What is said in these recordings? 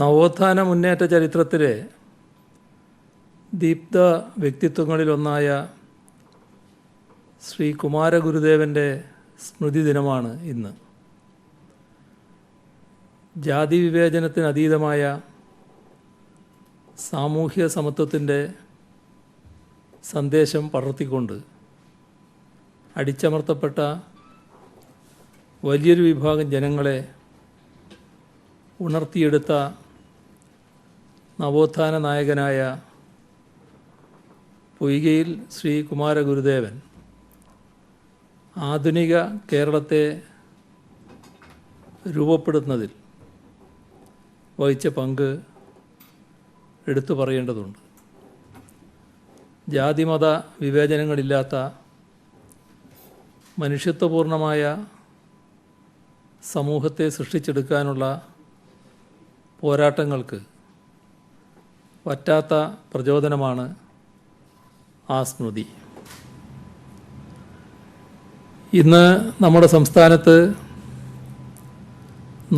നവോത്ഥാന മുന്നേറ്റ ചരിത്രത്തിലെ ദീപ്ത വ്യക്തിത്വങ്ങളിലൊന്നായ ശ്രീ കുമാരഗുരുദേവൻ്റെ സ്മൃതി ദിനമാണ് ഇന്ന്. ജാതി വിവേചനത്തിന് അതീതമായ സാമൂഹ്യ സമത്വത്തിൻ്റെ സന്ദേശം പടർത്തിക്കൊണ്ട് അടിച്ചമർത്തപ്പെട്ട വലിയൊരു വിഭാഗം ജനങ്ങളെ ഉണർത്തിയെടുത്ത നവോത്ഥാന നായകനായ പൊയ്കയിൽ ശ്രീ കുമാരഗുരുദേവൻ ആധുനിക കേരളത്തെ രൂപപ്പെടുത്തുന്നതിൽ വഹിച്ച പങ്ക് എടുത്തു പറയേണ്ടതുണ്ട്. ജാതിമത വിവേചനങ്ങളില്ലാത്ത മനുഷ്യത്വപൂർണമായ സമൂഹത്തെ സൃഷ്ടിച്ചെടുക്കാനുള്ള പോരാട്ടങ്ങൾക്ക് പറ്റാത്ത പ്രചോദനമാണ് ആ സ്മൃതി. ഇന്ന് നമ്മുടെ സംസ്ഥാനത്ത്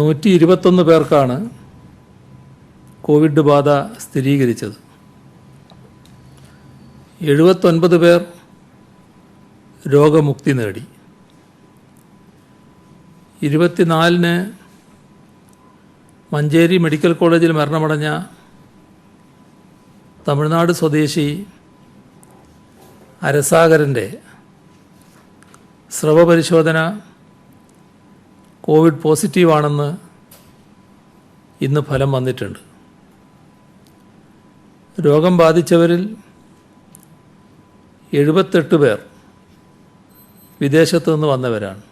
121 പേർക്കാണ് കോവിഡ് ബാധ സ്ഥിരീകരിച്ചത്. 79 പേർ രോഗമുക്തി നേടി. 24-ന് മഞ്ചേരി മെഡിക്കൽ കോളേജിൽ മരണമടഞ്ഞ തമിഴ്നാട് സ്വദേശി അരസാഗരൻ്റെ സ്രവപരിശോധന കോവിഡ് പോസിറ്റീവാണെന്ന് ഇന്ന് ഫലം വന്നിട്ടുണ്ട്. രോഗം ബാധിച്ചവരിൽ 78 പേർ വിദേശത്തു നിന്ന് വന്നവരാണ്.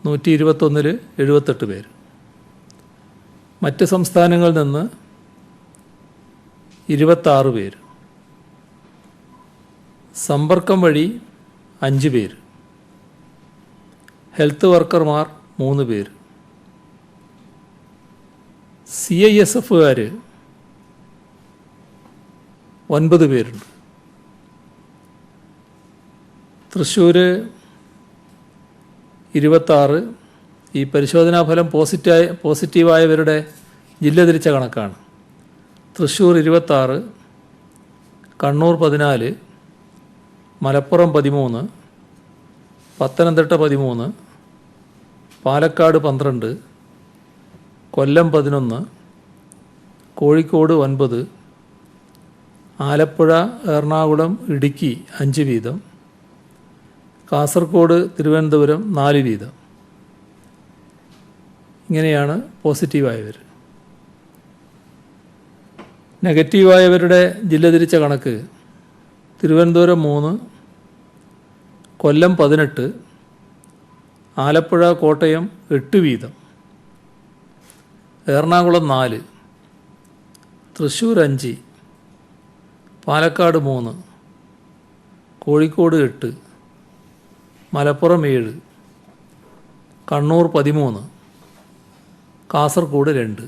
121-ൽ 78 പേര്. മറ്റ് സംസ്ഥാനങ്ങളിൽ നിന്ന് 26 പേര്. സമ്പർക്കം വഴി 5 പേര്. ഹെൽത്ത് വർക്കർമാർ 3 പേര്. CISFകാർ 9 പേരുണ്ട്. തൃശ്ശൂർ 26. ഈ പരിശോധനാഫലം പോസിറ്റീവായവരുടെ ജില്ല തിരിച്ച കണക്കാണ്. തൃശ്ശൂർ 26, കണ്ണൂർ 14, മലപ്പുറം 13, പത്തനംതിട്ട 13, പാലക്കാട് 12, കൊല്ലം 11, കോഴിക്കോട് 9, ആലപ്പുഴ, എറണാകുളം, ഇടുക്കി 5 വീതം, കാസർഗോഡ്, തിരുവനന്തപുരം 4 വീതം. ഇങ്ങനെയാണ് പോസിറ്റീവായവർ. നെഗറ്റീവായവരുടെ ജില്ല തിരിച്ച കണക്ക്: തിരുവനന്തപുരം 3, കൊല്ലം 18, ആലപ്പുഴ, കോട്ടയം 8 വീതം, എറണാകുളം 4, തൃശ്ശൂർ 5, പാലക്കാട് 3, കോഴിക്കോട് 8, മലപ്പുറം 7, കണ്ണൂർ 13, കാസർഗോഡ് 2.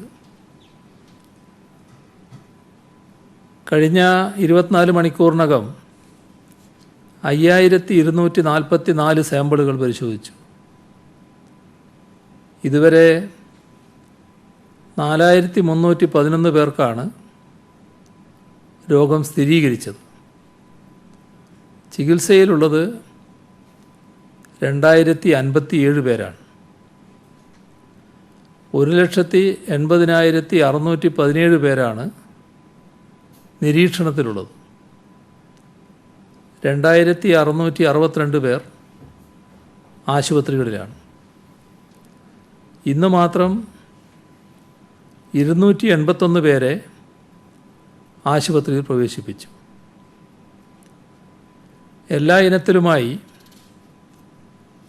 കഴിഞ്ഞ 24 മണിക്കൂറിനകം 5244 സാമ്പിളുകൾ പരിശോധിച്ചു. ഇതുവരെ 4311 പേർക്കാണ് രോഗം സ്ഥിരീകരിച്ചത്. ചികിത്സയിലുള്ളത് 2057 പേരാണ്. 1,80,617 പേരാണ് നിരീക്ഷണത്തിലുള്ളത്. 2662 പേർ ആശുപത്രികളിലാണ്. ഇന്ന് മാത്രം 281 പേരെ ആശുപത്രിയിൽ പ്രവേശിപ്പിച്ചു. എല്ലാ ഇനത്തിലുമായി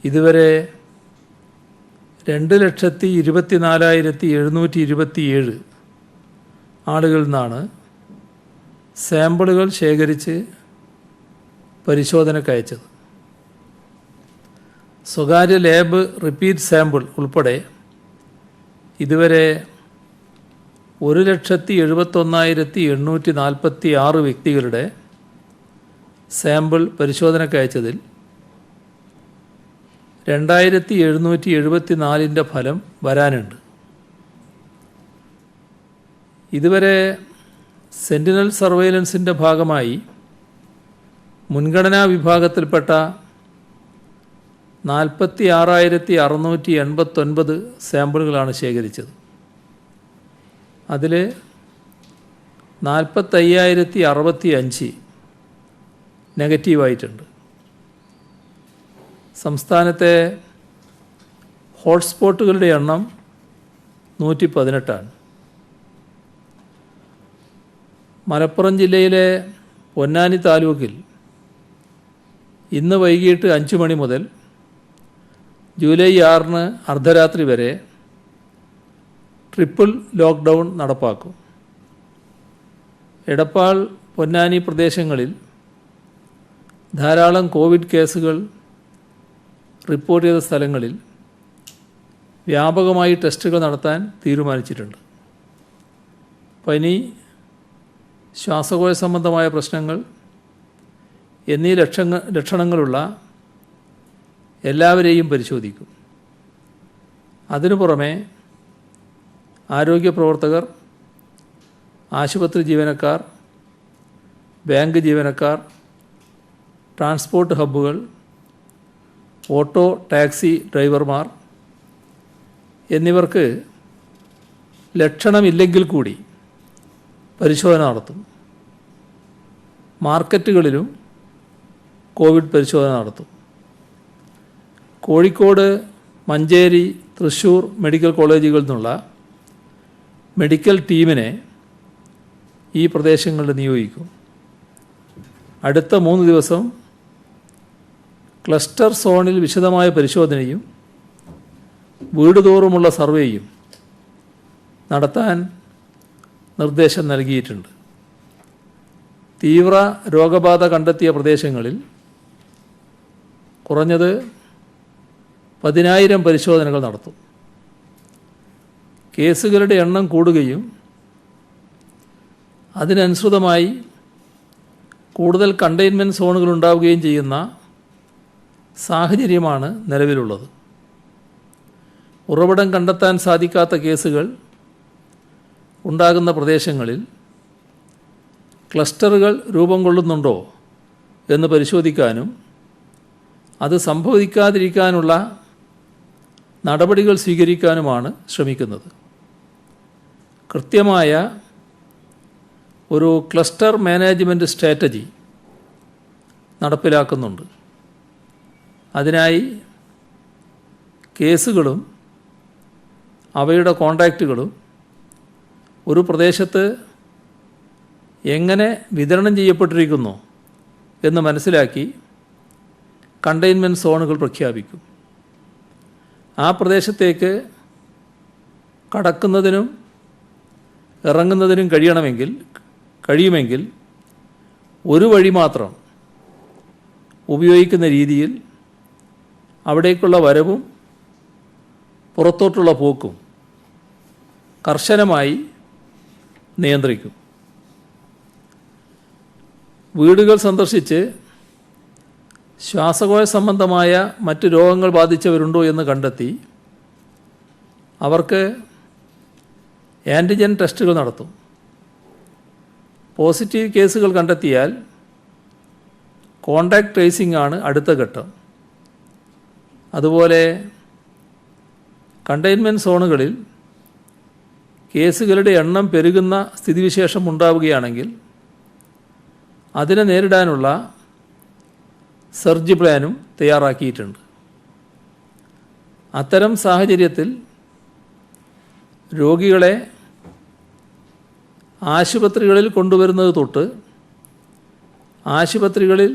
ഇതുവരെ 2,24,727 ആളുകളിൽ നിന്നാണ് സാമ്പിളുകൾ ശേഖരിച്ച് പരിശോധനയ്ക്ക് അയച്ചത്. സ്വകാര്യ ലാബ് റിപ്പീറ്റ് സാമ്പിൾ ഉൾപ്പെടെ ഇതുവരെ 1,71,846 വ്യക്തികളുടെ സാമ്പിൾ പരിശോധനയ്ക്ക് അയച്ചതിൽ 2774 ഫലം വരാനുണ്ട്. ഇതുവരെ സെൻറ്റിനൽ സർവൈലൻസിൻ്റെ ഭാഗമായി മുൻഗണനാ വിഭാഗത്തിൽപ്പെട്ട 46,689 സാമ്പിളുകളാണ് ശേഖരിച്ചത്. അതിൽ 45,065 നെഗറ്റീവായിട്ടുണ്ട്. സംസ്ഥാനത്തെ ഹോട്ട്സ്പോട്ടുകളുടെ എണ്ണം 118. മലപ്പുറം ജില്ലയിലെ പൊന്നാനി താലൂക്കിൽ ഇന്ന് വൈകിട്ട് 5 മണി മുതൽ ജൂലൈ 6 അർദ്ധരാത്രി വരെ ട്രിപ്പിൾ ലോക്ക്ഡൗൺ നടപ്പാക്കും. എടപ്പാൾ, പൊന്നാനി പ്രദേശങ്ങളിൽ ധാരാളം കോവിഡ് കേസുകൾ റിപ്പോർട്ട് ചെയ്ത സ്ഥലങ്ങളിൽ വ്യാപകമായി ടെസ്റ്റുകൾ നടത്താൻ തീരുമാനിച്ചിട്ടുണ്ട്. പനി, ശ്വാസകോശ സംബന്ധമായ പ്രശ്നങ്ങൾ എന്നീ ലക്ഷണങ്ങളുള്ള എല്ലാവരെയും പരിശോധിക്കും. അതിനു പുറമെ ആരോഗ്യ പ്രവർത്തകർ, ആശുപത്രി ജീവനക്കാർ, ബാങ്ക് ജീവനക്കാർ, ട്രാൻസ്പോർട്ട് ഹബ്ബുകൾ, ഓട്ടോ ടാക്സി ഡ്രൈവർമാർ എന്നിവർക്ക് ലക്ഷണമില്ലെങ്കിൽ കൂടി പരിശോധന നടത്തും. മാർക്കറ്റുകളിലും കോവിഡ് പരിശോധന നടത്തും. കോഴിക്കോട്, മഞ്ചേരി, തൃശ്ശൂർ മെഡിക്കൽ കോളേജുകളിൽ നിന്നുള്ള മെഡിക്കൽ ടീമിനെ ഈ പ്രദേശങ്ങളിൽ നിയോഗിക്കും. അടുത്ത 3 ദിവസം ക്ലസ്റ്റർ സോണിൽ വിശദമായ പരിശോധനയും വീട് തോറുമുള്ള സർവേയും നടത്താൻ നിർദ്ദേശം നൽകിയിട്ടുണ്ട്. തീവ്ര രോഗബാധ കണ്ടെത്തിയ പ്രദേശങ്ങളിൽ കുറഞ്ഞത് 10,000 പരിശോധനകൾ നടത്തും. കേസുകളുടെ എണ്ണം കൂടുകയും അതിനനുസൃതമായി കൂടുതൽ കണ്ടെയ്ൻമെൻറ്റ് സോണുകൾ ഉണ്ടാവുകയും ചെയ്യുന്ന സാഹചര്യമാണ് നിലവിലുള്ളത്. ഉറവിടം കണ്ടെത്താൻ സാധിക്കാത്ത കേസുകൾ ഉണ്ടാകുന്ന പ്രദേശങ്ങളിൽ ക്ലസ്റ്ററുകൾ രൂപം കൊള്ളുന്നുണ്ടോ എന്ന് പരിശോധിക്കാനും അത് സംഭവിക്കാതിരിക്കാനുള്ള നടപടികൾ സ്വീകരിക്കാനുമാണ് ശ്രമിക്കുന്നത്. കൃത്യമായ ഒരു ക്ലസ്റ്റർ മാനേജ്മെൻറ്റ് സ്ട്രാറ്റജി നടപ്പിലാക്കുന്നുണ്ട്. അതിനായി കേസുകളും അവയുടെ കോൺടാക്റ്റുകളും ഒരു പ്രദേശത്ത് എങ്ങനെ വിതരണം ചെയ്യപ്പെട്ടിരിക്കുന്നു എന്ന് മനസ്സിലാക്കി കണ്ടെയ്ൻമെൻറ്റ് സോണുകൾ പ്രഖ്യാപിക്കും. ആ പ്രദേശത്തേക്ക് കടക്കുന്നതിനും ഇറങ്ങുന്നതിനും കഴിയുമെങ്കിൽ ഒരു വഴി മാത്രം ഉപയോഗിക്കുന്ന രീതിയിൽ അവിടേക്കുള്ള വരവും പുറത്തോട്ടുള്ള പോക്കും കർശനമായി നിയന്ത്രിക്കും. വീടുകൾ സന്ദർശിച്ച് ശ്വാസകോശ സംബന്ധമായ മറ്റ് രോഗങ്ങൾ ബാധിച്ചവരുണ്ടോ എന്ന് കണ്ടെത്തി അവർക്ക് ആൻറ്റിജൻ ടെസ്റ്റുകൾ നടത്തും. പോസിറ്റീവ് കേസുകൾ കണ്ടെത്തിയാൽ കോണ്ടാക്ട് ട്രേസിംഗ് ആണ് അടുത്ത ഘട്ടം. അതുപോലെ കണ്ടെയ്ൻമെൻറ്റ് സോണുകളിൽ കേസുകളുടെ എണ്ണം പെരുകുന്ന സ്ഥിതിവിശേഷം ഉണ്ടാവുകയാണെങ്കിൽ അതിനെ നേരിടാനുള്ള സർജ് പ്ലാനും തയ്യാറാക്കിയിട്ടുണ്ട്. അത്തരം സാഹചര്യത്തിൽ രോഗികളെ ആശുപത്രികളിൽ കൊണ്ടുവരുന്നത് തൊട്ട് ആശുപത്രികളിൽ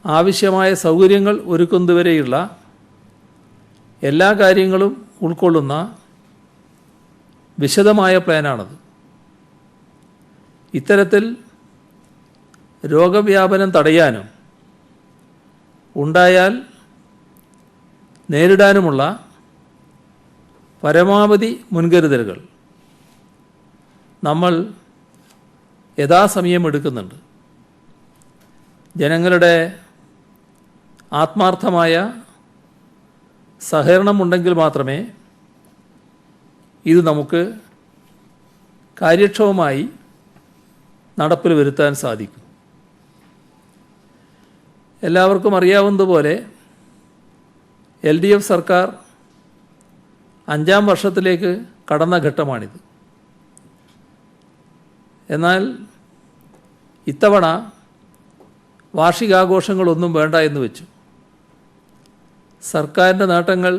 ആവശ്യമായ സൗകര്യങ്ങൾ ഒരുക്കുന്നതുവരെയുള്ള എല്ലാ കാര്യങ്ങളും ഉൾക്കൊള്ളുന്ന വിശദമായ പ്ലാനാണത്. ഇത്തരത്തിൽ രോഗവ്യാപനം തടയാനും ഉണ്ടായാൽ നേരിടാനുമുള്ള പരമാവധി മുൻകരുതലുകൾ നമ്മൾ യഥാസമയം എടുക്കുന്നുണ്ട്. ജനങ്ങളുടെ ആത്മാർത്ഥമായ സഹകരണമുണ്ടെങ്കിൽ മാത്രമേ ഇത് നമുക്ക് കാര്യക്ഷമമായി നടപ്പിൽ വരുത്താൻ സാധിക്കും. എല്ലാവർക്കും അറിയാവുന്നതുപോലെ LDF സർക്കാർ 5ാം വർഷത്തിലേക്ക് കടന്ന ഘട്ടമാണിത്. എന്നാൽ ഇത്തവണ വാർഷികാഘോഷങ്ങളൊന്നും വേണ്ട എന്ന് വെച്ചു. സർക്കാരിൻ്റെ നേട്ടങ്ങൾ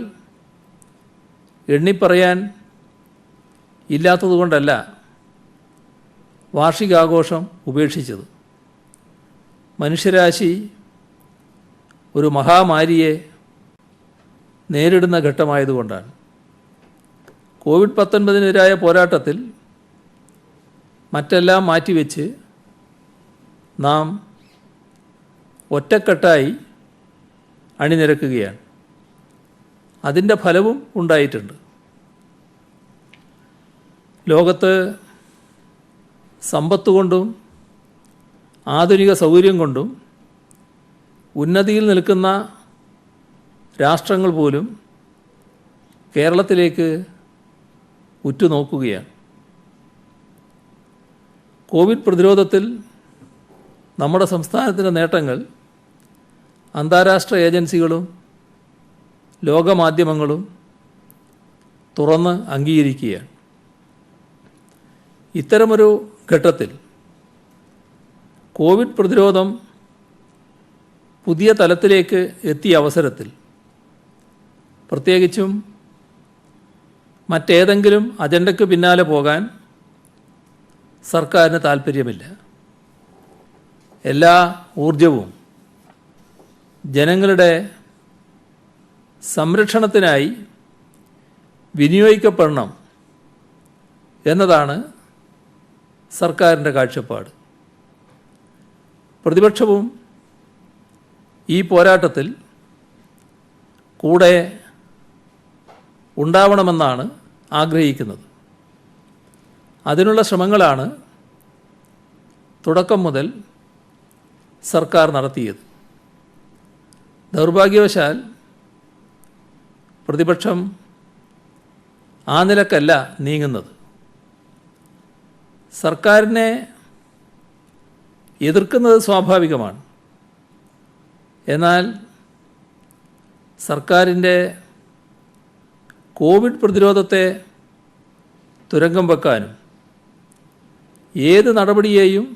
എണ്ണിപ്പറയാൻ ഇല്ലാത്തതുകൊണ്ടല്ല വാർഷികാഘോഷം ഉപേക്ഷിച്ചത്. മനുഷ്യരാശി ഒരു മഹാമാരിയെ നേരിടുന്ന ഘട്ടമായതുകൊണ്ടാണ്. COVID-19-നെതിരായ പോരാട്ടത്തിൽ മറ്റെല്ലാം മാറ്റിവെച്ച് നാം ഒറ്റക്കെട്ടായി അണിനിരക്കുകയാണ്. അതിൻ്റെ ഫലവും ഉണ്ടായിട്ടുണ്ട്. ലോകത്ത് സമ്പത്ത് കൊണ്ടും ആധുനിക സൗകര്യം കൊണ്ടും ഉന്നതിയിൽ നിൽക്കുന്ന രാഷ്ട്രങ്ങൾ പോലും കേരളത്തിലേക്ക് ഉറ്റുനോക്കുകയാണ്. കോവിഡ് പ്രതിരോധത്തിൽ നമ്മുടെ സംസ്ഥാനത്തിൻ്റെ നേട്ടങ്ങൾ അന്താരാഷ്ട്ര ഏജൻസികളും ലോകമാധ്യമങ്ങളും തുറന്ന് അംഗീകരിക്കുകയാണ്. ഇത്തരമൊരു ഘട്ടത്തിൽ കോവിഡ് പ്രതിരോധം പുതിയ തലത്തിലേക്ക് എത്തിയ അവസരത്തിൽ പ്രത്യേകിച്ചും മറ്റേതെങ്കിലും അജണ്ടയ്ക്ക് പിന്നാലെ പോകാൻ സർക്കാരിന് താൽപ്പര്യമില്ല. എല്ലാ ഊർജവും ജനങ്ങളുടെ സംരക്ഷണത്തിനായി വിനിയോഗിക്കപ്പെടണം എന്നതാണ് സർക്കാരിൻ്റെ കാഴ്ചപ്പാട്. പ്രതിപക്ഷവും ഈ പോരാട്ടത്തിൽ കൂടെ ഉണ്ടാവണമെന്നാണ് ആഗ്രഹിക്കുന്നത്. അതിനുള്ള ശ്രമങ്ങളാണ് തുടക്കം മുതൽ സർക്കാർ നടത്തിയത്. ദൗർഭാഗ്യവശാൽ പ്രതിപക്ഷം ആ നിലക്കല്ല നീങ്ങുന്നത്. സർക്കാരിനെ എതിർക്കുന്നത് സ്വാഭാവികമാണ്. എന്നാൽ സർക്കാരിൻ്റെ കോവിഡ് പ്രതിരോധത്തെ തുരങ്കം വെക്കാനും ഏത് നടപടിയെയും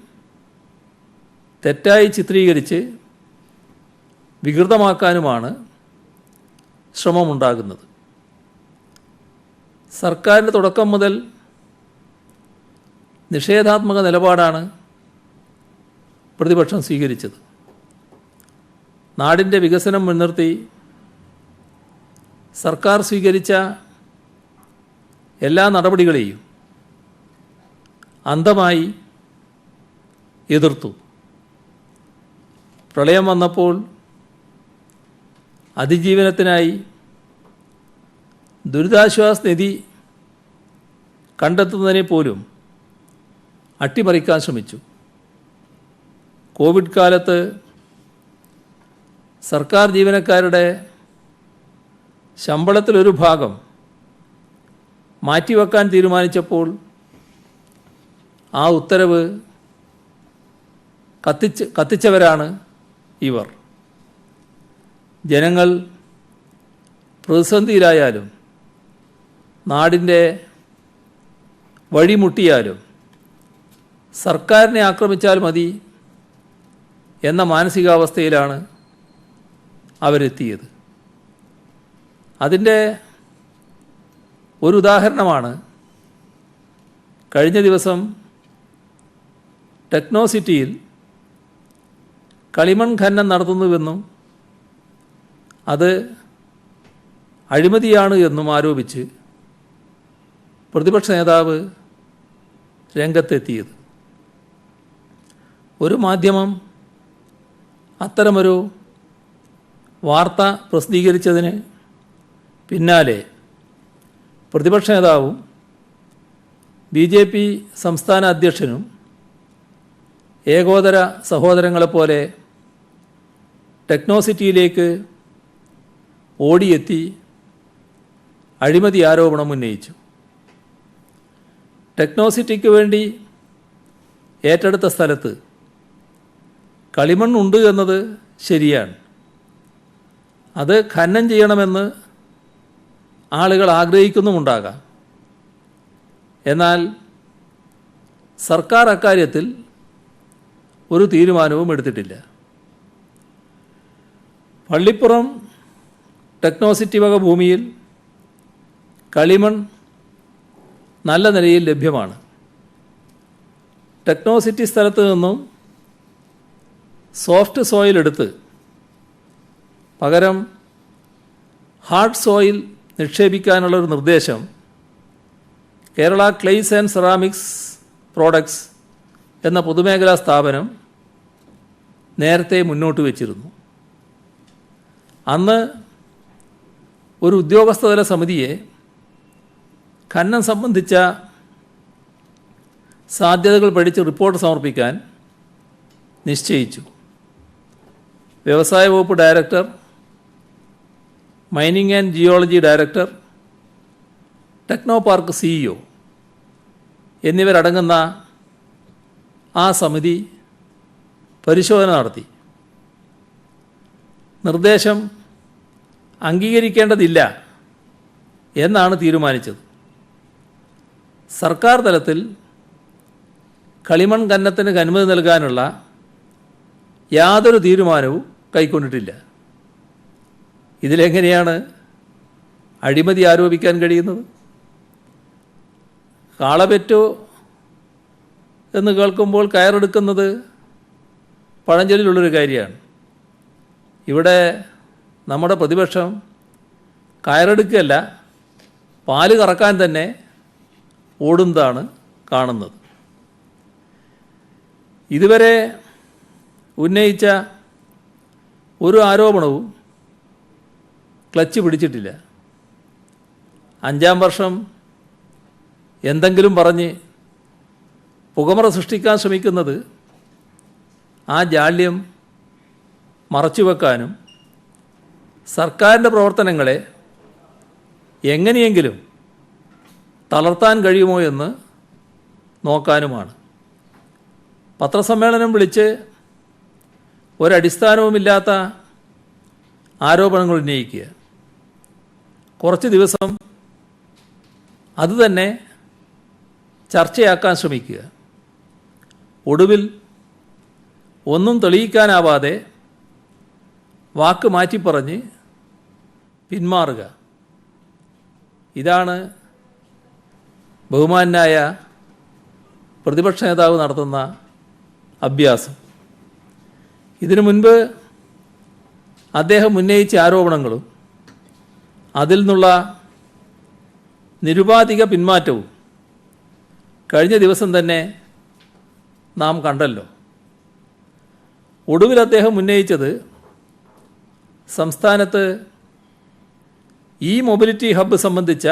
തെറ്റായി ചിത്രീകരിച്ച് വികൃതമാക്കാനുമാണ് ശ്രമമുണ്ടാകുന്നത്. സർക്കാരിൻ്റെ തുടക്കം മുതൽ നിഷേധാത്മക നിലപാടാണ് പ്രതിപക്ഷം സ്വീകരിച്ചത്. നാടിൻ്റെ വികസനം മുൻനിർത്തി സർക്കാർ സ്വീകരിച്ച എല്ലാ നടപടികളെയും അന്ധമായി എതിർത്തു. പ്രളയം വന്നപ്പോൾ അതിജീവനത്തിനായി ദുരിതാശ്വാസ നിധി കണ്ടെത്തുന്നതിനെ പോലും അട്ടിമറിക്കാൻ ശ്രമിച്ചു. കോവിഡ് കാലത്ത് സർക്കാർ ജീവനക്കാരുടെ ശമ്പളത്തിലൊരു ഭാഗം മാറ്റിവെക്കാൻ തീരുമാനിച്ചപ്പോൾ ആ ഉത്തരവ് കത്തിച്ചവരാണ് ഇവർ. ജനങ്ങൾ പ്രതിസന്ധിയിലായാലും നാടിൻ്റെ വഴിമുട്ടിയാലും സർക്കാരിനെ ആക്രമിച്ചാൽ മതി എന്ന മാനസികാവസ്ഥയിലാണ് അവരെത്തിയത്. അതിൻ്റെ ഒരു ഉദാഹരണമാണ് കഴിഞ്ഞ ദിവസം ടെക്നോസിറ്റിയിൽ കളിമൺ ഖനനം നടത്തുന്നുവെന്നും അത് അഴിമതിയാണ് എന്നും ആരോപിച്ച് പ്രതിപക്ഷ നേതാവ് രംഗത്തെത്തിയത്. ഒരു മാധ്യമം അത്തരമൊരു വാർത്ത പ്രസിദ്ധീകരിച്ചതിന് പിന്നാലെ പ്രതിപക്ഷ നേതാവും BJP സംസ്ഥാന അധ്യക്ഷനും ഏകോദര സഹോദരങ്ങളെപ്പോലെ ടെക്നോസിറ്റിയിലേക്ക് ഓടിയെത്തി അഴിമതി ആരോപണം ഉന്നയിച്ചു. ടെക്നോസിറ്റിക്ക് വേണ്ടി ഏറ്റെടുത്ത സ്ഥലത്ത് കളിമണ്ണുണ്ട് എന്നത് ശരിയാണ്. അത് ഖനനം ചെയ്യണമെന്ന് ആളുകൾ ആഗ്രഹിക്കുന്നുമുണ്ടാകാം. എന്നാൽ സർക്കാർ അക്കാര്യത്തിൽ ഒരു തീരുമാനവും എടുത്തിട്ടില്ല. പള്ളിപ്പുറം ടെക്നോസിറ്റി വക ഭൂമിയിൽ കളിമൺ നല്ല നിലയിൽ ലഭ്യമാണ്. ടെക്നോസിറ്റി സ്ഥലത്ത് നിന്നും സോഫ്റ്റ് സോയിൽ എടുത്ത് പകരം ഹാർഡ് സോയിൽ നിക്ഷേപിക്കാനുള്ളൊരു നിർദ്ദേശം കേരള ക്ലെയ്സ് ആൻഡ് സെറാമിക്സ് പ്രോഡക്ട്സ് എന്ന പൊതുമേഖലാ സ്ഥാപനം നേരത്തെ മുന്നോട്ട് വച്ചിരുന്നു. അന്ന് ഒരു ഉദ്യോഗസ്ഥതല സമിതിയെ ഖനനം സംബന്ധിച്ച സാധ്യതകൾ പഠിച്ച് റിപ്പോർട്ട് സമർപ്പിക്കാൻ നിശ്ചയിച്ചു. വ്യവസായ വകുപ്പ് director, mining and geology director, techno park CEO എന്നിവരടങ്ങുന്ന ആ സമിതി പരിശോധന നടത്തി. നിർദ്ദേശം അംഗീകരിക്കേണ്ടതില്ല എന്നാണ് തീരുമാനിച്ചത്. സർക്കാർ തലത്തിൽ കളിമൺ ഖനനത്തിന് അനുമതി നൽകാനുള്ള യാതൊരു തീരുമാനവും കൈക്കൊണ്ടിട്ടില്ല. ഇതിലെങ്ങനെയാണ് അഴിമതി ആരോപിക്കാൻ കഴിയുന്നത്? കാളപെറ്റോ എന്ന് കേൾക്കുമ്പോൾ കയറെടുക്കുന്നത് പഴഞ്ചൊല്ലിലുള്ളൊരു കാര്യമാണ്. ഇവിടെ നമ്മുടെ പ്രതിപക്ഷം കയറെടുക്കുകയല്ല, പാല് കറക്കാൻ തന്നെ ഓടുന്നതാണ് കാണുന്നത്. ഇതുവരെ ഉന്നയിച്ച ഒരു ആരോപണവും ക്ലച്ച് പിടിച്ചിട്ടില്ല. 5-ാം വർഷം എന്തെങ്കിലും പറഞ്ഞ് പുകമറ സൃഷ്ടിക്കാൻ ശ്രമിക്കുന്നത് ആ ജാള്യം മറച്ചുവെക്കാനും സർക്കാരിൻ്റെ പ്രവർത്തനങ്ങളെ എങ്ങനെയെങ്കിലും തളർത്താൻ കഴിയുമോ എന്ന് നോക്കാനുമാണ്. പത്രസമ്മേളനം വിളിച്ച് ഒരടിസ്ഥാനവുമില്ലാത്ത ആരോപണങ്ങൾ ഉന്നയിക്കുക, കുറച്ച് ദിവസം അതുതന്നെ ചർച്ചയാക്കാൻ ശ്രമിക്കുക, ഒടുവിൽ ഒന്നും തെളിയിക്കാനാവാതെ വാക്ക് മാറ്റിപ്പറഞ്ഞ് പിന്മാറുക. ഇതാണ് ബഹുമാന്യനായ പ്രതിപക്ഷ നേതാവ് നടത്തുന്ന അഭ്യാസം. ഇതിനു മുൻപ് അദ്ദേഹം ഉന്നയിച്ച ആരോപണങ്ങളും അതിൽ നിന്നുള്ള നിരുപാധിക പിന്മാറ്റവും കഴിഞ്ഞ ദിവസം തന്നെ നാം കണ്ടല്ലോ. ഒടുവിൽ അദ്ദേഹം ഉന്നയിച്ചത് സംസ്ഥാനത്ത് മൊബിലിറ്റി ഹബ്ബ് സംബന്ധിച്ച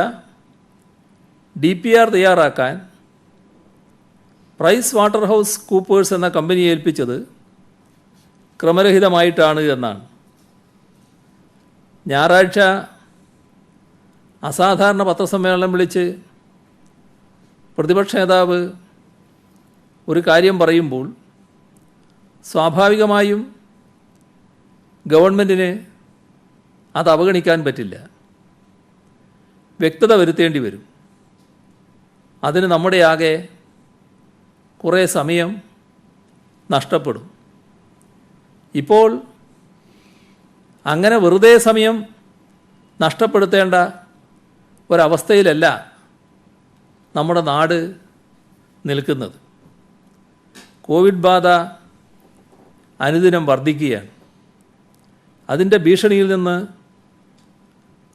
DPR തയ്യാറാക്കാൻ പ്രൈസ് വാട്ടർ ഹൗസ് കൂപ്പേഴ്സ് എന്ന കമ്പനിയെ ഏൽപ്പിച്ചത് ക്രമരഹിതമായിട്ടാണ് എന്നാണ്. ഞായറാഴ്ച അസാധാരണ പത്രസമ്മേളനം വിളിച്ച് പ്രതിപക്ഷ നേതാവ് ഒരു കാര്യം പറയുമ്പോൾ സ്വാഭാവികമായും ഗവൺമെൻറ്റിന് അത് അവഗണിക്കാൻ പറ്റില്ല, വ്യക്തത വരുത്തേണ്ടി വരും. അതിന് നമ്മുടെ ആകെ കുറേ സമയം നഷ്ടപ്പെടും. ഇപ്പോൾ അങ്ങനെ വെറുതെ സമയം നഷ്ടപ്പെടുത്തേണ്ട ഒരവസ്ഥയിലല്ല നമ്മുടെ നാട് നിൽക്കുന്നത്. കോവിഡ് ബാധ അനുദിനം വർദ്ധിക്കുകയാണ്. അതിൻ്റെ ഭീഷണിയിൽ നിന്ന്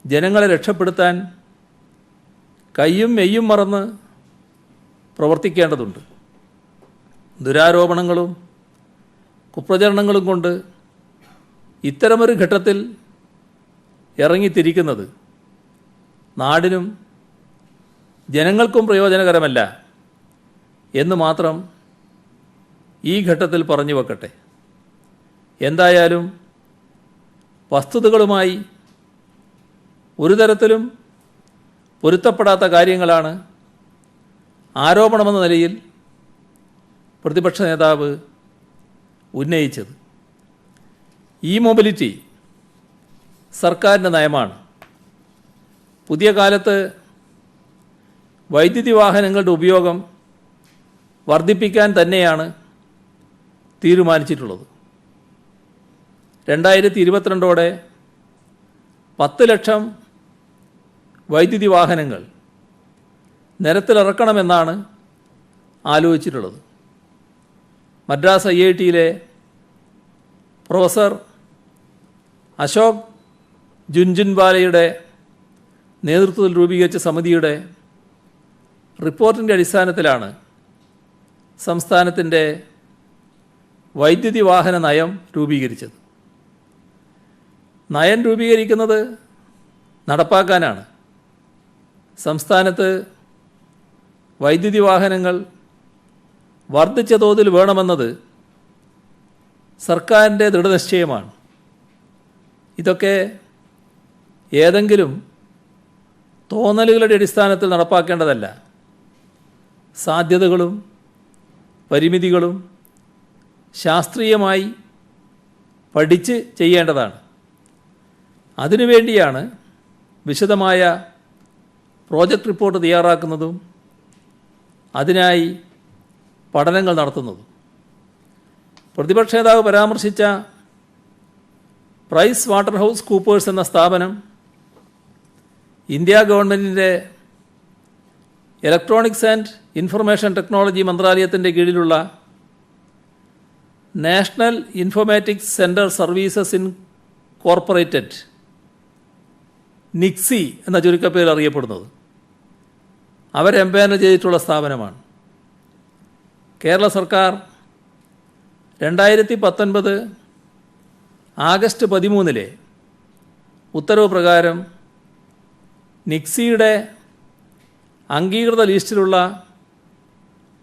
ജനങ്ങളെ രക്ഷപ്പെടുത്താൻ കയ്യും മെയ്യും മറന്ന് പ്രവർത്തിക്കേണ്ടതുണ്ട്. ദുരാരോപണങ്ങളും കുപ്രചരണങ്ങളും കൊണ്ട് ഇത്തരമൊരു ഘട്ടത്തിൽ ഇറങ്ങിത്തിരിക്കുന്നത് നാടിനും ജനങ്ങൾക്കും പ്രയോജനകരമല്ല എന്ന് മാത്രം ഈ ഘട്ടത്തിൽ പറഞ്ഞു വെക്കട്ടെ. എന്തായാലും വസ്തുതകളുമായി ഒരു തരത്തിലും പൊരുത്തപ്പെടാത്ത കാര്യങ്ങളാണ് ആരോപണമെന്ന നിലയിൽ പ്രതിപക്ഷ നേതാവ് ഉന്നയിച്ചത്. ഇ മൊബിലിറ്റി സർക്കാരിൻ്റെ നയമാണ്. പുതിയ കാലത്ത് വൈദ്യുതി വാഹനങ്ങളുടെ ഉപയോഗം വർദ്ധിപ്പിക്കാൻ തന്നെയാണ് തീരുമാനിച്ചിട്ടുള്ളത്. 2022 10 ലക്ഷം വൈദ്യുതി വാഹനങ്ങൾ നിരത്തിലിറക്കണമെന്നാണ് ആലോചിച്ചിട്ടുള്ളത്. മദ്രാസ് IITയിലെ പ്രൊഫസർ അശോക് ജുൻജുൻവാലയുടെ നേതൃത്വത്തിൽ രൂപീകരിച്ച സമിതിയുടെ റിപ്പോർട്ടിൻ്റെ അടിസ്ഥാനത്തിലാണ് സംസ്ഥാനത്തിൻ്റെ വൈദ്യുതി വാഹന നയം രൂപീകരിച്ചത്. നയം രൂപീകരിക്കുന്നത് നടപ്പാക്കാനാണ്. സംസ്ഥാനത്ത് വൈദ്യുതി വാഹനങ്ങൾ വർദ്ധിച്ച തോതിൽ വേണമെന്നത് സർക്കാരിൻ്റെ ദൃഢനിശ്ചയമാണ്. ഇതൊക്കെ ഏതെങ്കിലും തോന്നലുകളുടെ അടിസ്ഥാനത്തിൽ നടപ്പാക്കേണ്ടതല്ല. സാധ്യതകളും പരിമിതികളും ശാസ്ത്രീയമായി പഠിച്ച് ചെയ്യേണ്ടതാണ്. അതിനുവേണ്ടിയാണ് വിശദമായ പ്രോജക്റ്റ് റിപ്പോർട്ട് തയ്യാറാക്കുന്നതും അതിനായി പഠനങ്ങൾ നടത്തുന്നതും. പ്രതിപക്ഷ നേതാവ് പരാമർശിച്ച പ്രൈസ് വാട്ടർ ഹൗസ് കൂപ്പേഴ്സ് എന്ന സ്ഥാപനം ഇന്ത്യ ഗവൺമെൻറ്റിൻ്റെ ഇലക്ട്രോണിക്സ് ആൻഡ് ഇൻഫർമേഷൻ ടെക്നോളജി മന്ത്രാലയത്തിൻ്റെ കീഴിലുള്ള National Informatics Centre Services Incorporated NICSI എന്ന ചുരുക്കപ്പേരിൽ അറിയപ്പെടുന്നത് അവരെംപാനൽ ചെയ്തിട്ടുള്ള സ്ഥാപനമാണ്. കേരള സർക്കാർ 2019 ആഗസ്റ്റ് 13 ഉത്തരവ് പ്രകാരം നിക്സിയുടെ അംഗീകൃത ലിസ്റ്റിലുള്ള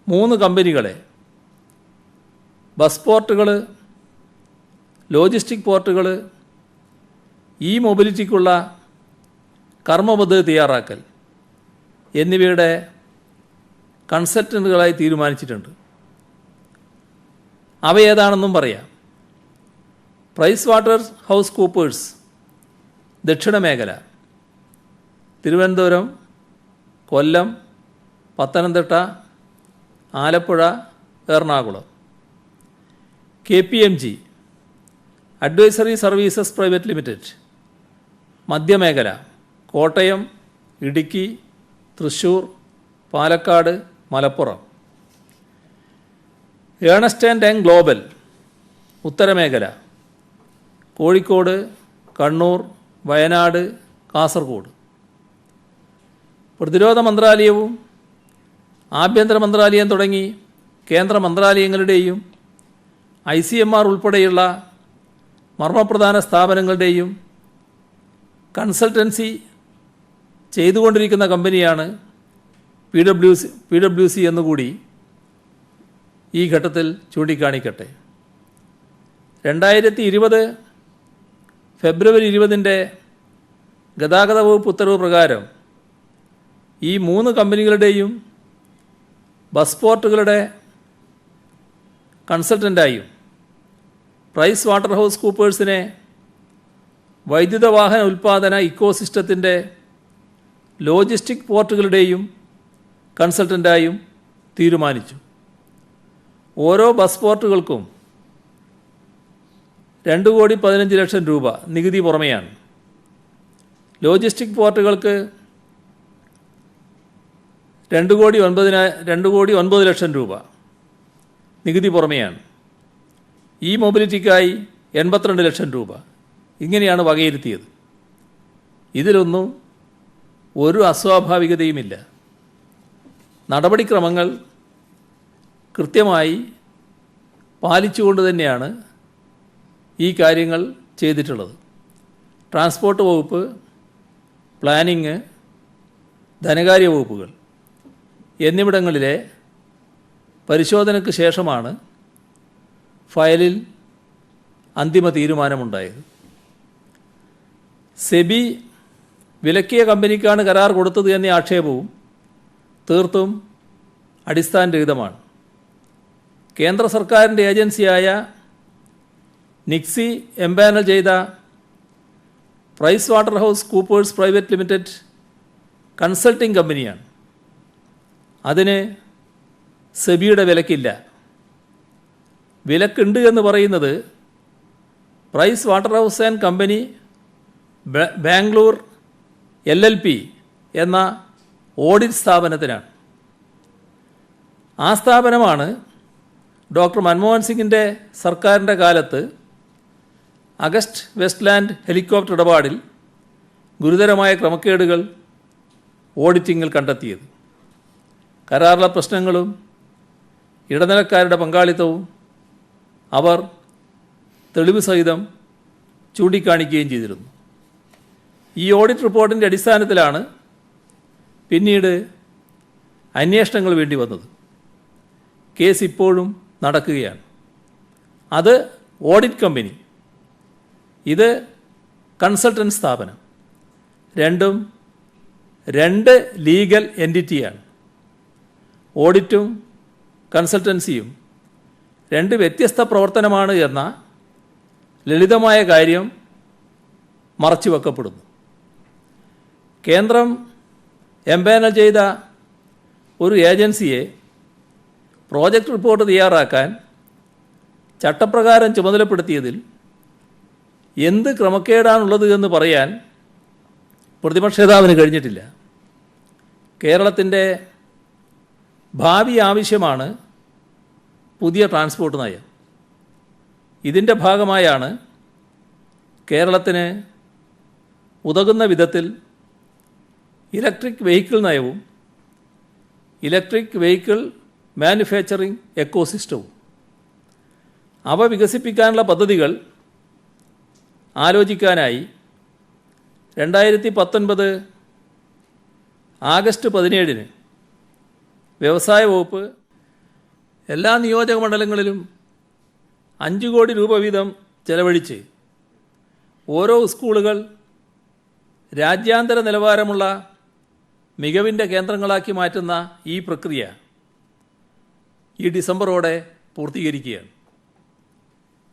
3 കമ്പനികളെ ബസ് പോർട്ടുകൾ, ലോജിസ്റ്റിക് പോർട്ടുകൾ, ഇ മൊബിലിറ്റിക്കുള്ള കർമ്മപദ്ധതി തയ്യാറാക്കൽ എന്നിവയുടെ കൺസൾട്ടൻറ്റുകളായി തീരുമാനിച്ചിട്ടുണ്ട്. അവ ഏതാണെന്നും പറയാം. പ്രൈസ് വാട്ടർ ഹൗസ് കൂപ്പേഴ്സ് ദക്ഷിണ മേഖല, Thiruvananthapuram, Kollam, Pathanamthitta, Alappuzha, Ernakulam. KPMG advisory services private limited മധ്യമേഖല, Kottayam, Idukki, Thrissur, Palakkad, Malappuram. Ernst and Young Global ഉത്തരമേഖല, കോഴിക്കോട്, കണ്ണൂർ, വയനാട്, കാസർഗോഡ്. പ്രതിരോധ മന്ത്രാലയവും ആഭ്യന്തര മന്ത്രാലയം തുടങ്ങി കേന്ദ്ര മന്ത്രാലയങ്ങളുടെയും ICMR ഉൾപ്പെടെയുള്ള മർമ്മപ്രധാന സ്ഥാപനങ്ങളുടെയും കൺസൾട്ടൻസി ചെയ്തുകൊണ്ടിരിക്കുന്ന കമ്പനിയാണ് PwC എന്നുകൂടി ഈ ഘട്ടത്തിൽ ചൂണ്ടിക്കാണിക്കട്ടെ. 2020 ഫെബ്രുവരി 20 ഗതാഗത വകുപ്പ് ഉത്തരവ് പ്രകാരം ഈ 3 കമ്പനികളുടെയും ബസ് പോർട്ടുകളുടെ കൺസൾട്ടൻ്റായും പ്രൈസ് വാട്ടർ ഹൗസ് കൂപ്പേഴ്സിനെ വൈദ്യുത വാഹന ഉൽപ്പാദന ഇക്കോസിസ്റ്റത്തിൻ്റെ ലോജിസ്റ്റിക് പോർട്ടുകളുടെയും കൺസൾട്ടൻ്റായും തീരുമാനിച്ചു. ഓരോ ബസ് പോർട്ടുകൾക്കും 2,15,00,000 രൂപ നികുതി പുറമെയാണ്. ലോജിസ്റ്റിക് പോർട്ടുകൾക്ക് 2,09,00,000 രൂപ നികുതി പുറമെയാണ്. ഇ മൊബിലിറ്റിക്കായി 82 ലക്ഷം രൂപ. ഇങ്ങനെയാണ് വകയിരുത്തിയത്. ഇതിലൊന്നും ഒരു അസ്വാഭാവികതയുമില്ല. നടപടിക്രമങ്ങൾ കൃത്യമായി പാലിച്ചുകൊണ്ട് തന്നെയാണ് ഈ കാര്യങ്ങൾ ചെയ്തിട്ടുള്ളത്. ട്രാൻസ്പോർട്ട് വകുപ്പ്, പ്ലാനിങ്, ധനകാര്യ വകുപ്പുകൾ എന്നിവിടങ്ങളിലെ പരിശോധനയ്ക്ക് ശേഷമാണ് ഫയലിൽ അന്തിമ തീരുമാനമുണ്ടായത്. സെബി വിലക്കിയ കമ്പനിക്കാണ് കരാർ കൊടുത്തത് എന്ന ആക്ഷേപവും തീർത്തും അടിസ്ഥാനരഹിതമാണ്. കേന്ദ്ര സർക്കാരിൻ്റെ ഏജൻസിയായ നിക്സി എംപാനൽ ചെയ്ത Price Waterhouse Coopers Private Limited consulting കമ്പനിയാണ്. അതിന് സെബിയുടെ വിലക്കില്ല. വിലക്കുണ്ട് എന്ന് പറയുന്നത് Price Waterhouse and company Bangalore LLP എന്ന ഓഡിറ്റ് സ്ഥാപനത്തിനാണ്. ആ സ്ഥാപനമാണ് ഡോക്ടർ മൻമോഹൻ സിംഗിൻ്റെ സർക്കാരിൻ്റെ കാലത്ത് അഗസ്റ്റ് വെസ്റ്റ്ലാൻഡ് ഹെലികോപ്റ്റർ ഇടപാടിൽ ഗുരുതരമായ ക്രമക്കേടുകൾ ഓഡിറ്റിങ്ങിൽ കണ്ടെത്തിയത്. കരാറിലെ പ്രശ്നങ്ങളും ഇടനിലക്കാരുടെ പങ്കാളിത്തവും അവർ തെളിവ് സഹിതം ചൂണ്ടിക്കാണിക്കുകയും ചെയ്തിരുന്നു. ഈ ഓഡിറ്റ് റിപ്പോർട്ടിൻ്റെ അടിസ്ഥാനത്തിലാണ് പിന്നീട് അന്വേഷണങ്ങൾ വേണ്ടി വന്നത്. കേസ് ഇപ്പോഴും നടക്കുകയാണ്. അത് ഓഡിറ്റ് കമ്പനി, ഇത് കൺസൾട്ടൻറ്റ് സ്ഥാപനം, രണ്ടും രണ്ട് ലീഗൽ എൻറ്റിറ്റിയാണ്. ഓഡിറ്റും കൺസൾട്ടൻസിയും രണ്ട് വ്യത്യസ്ത പ്രവർത്തനമാണ് എന്ന ലളിതമായ കാര്യം മറച്ചു വെക്കപ്പെടുന്നു. കേന്ദ്രം എംപാനൽ ചെയ്ത ഒരു ഏജൻസിയെ പ്രോജക്റ്റ് റിപ്പോർട്ട് തയ്യാറാക്കാൻ ചട്ടപ്രകാരം ചുമതലപ്പെടുത്തിയതിൽ എന്ത് ക്രമക്കേടാണുള്ളത് എന്ന് പറയാൻ പ്രതിപക്ഷ നേതാവിന് കഴിഞ്ഞിട്ടില്ല. കേരളത്തിൻ്റെ ഭാവി ആവശ്യമാണ് പുതിയ ട്രാൻസ്പോർട്ട് നയം. ഇതിൻ്റെ ഭാഗമായാണ് കേരളത്തിന് ഉതകുന്ന വിധത്തിൽ ഇലക്ട്രിക് വെഹിക്കിൾ നയവും ഇലക്ട്രിക് വെഹിക്കിൾ മാനുഫാക്ചറിംഗ് എക്കോസിസ്റ്റവും അവ വികസിപ്പിക്കാനുള്ള പദ്ധതികൾ ആലോചിക്കാനായി 2019 ആഗസ്റ്റ് 17 വ്യവസായ വകുപ്പ് എല്ലാ നിയോജക മണ്ഡലങ്ങളിലും 5 കോടി രൂപ വീതം ചെലവഴിച്ച് ഓരോ സ്കൂളുകൾ രാജ്യാന്തര നിലവാരമുള്ള മികവിൻ്റെ കേന്ദ്രങ്ങളാക്കി മാറ്റുന്ന ഈ പ്രക്രിയ ഈ ഡിസംബറോടെ പൂർത്തീകരിക്കുകയാണ്.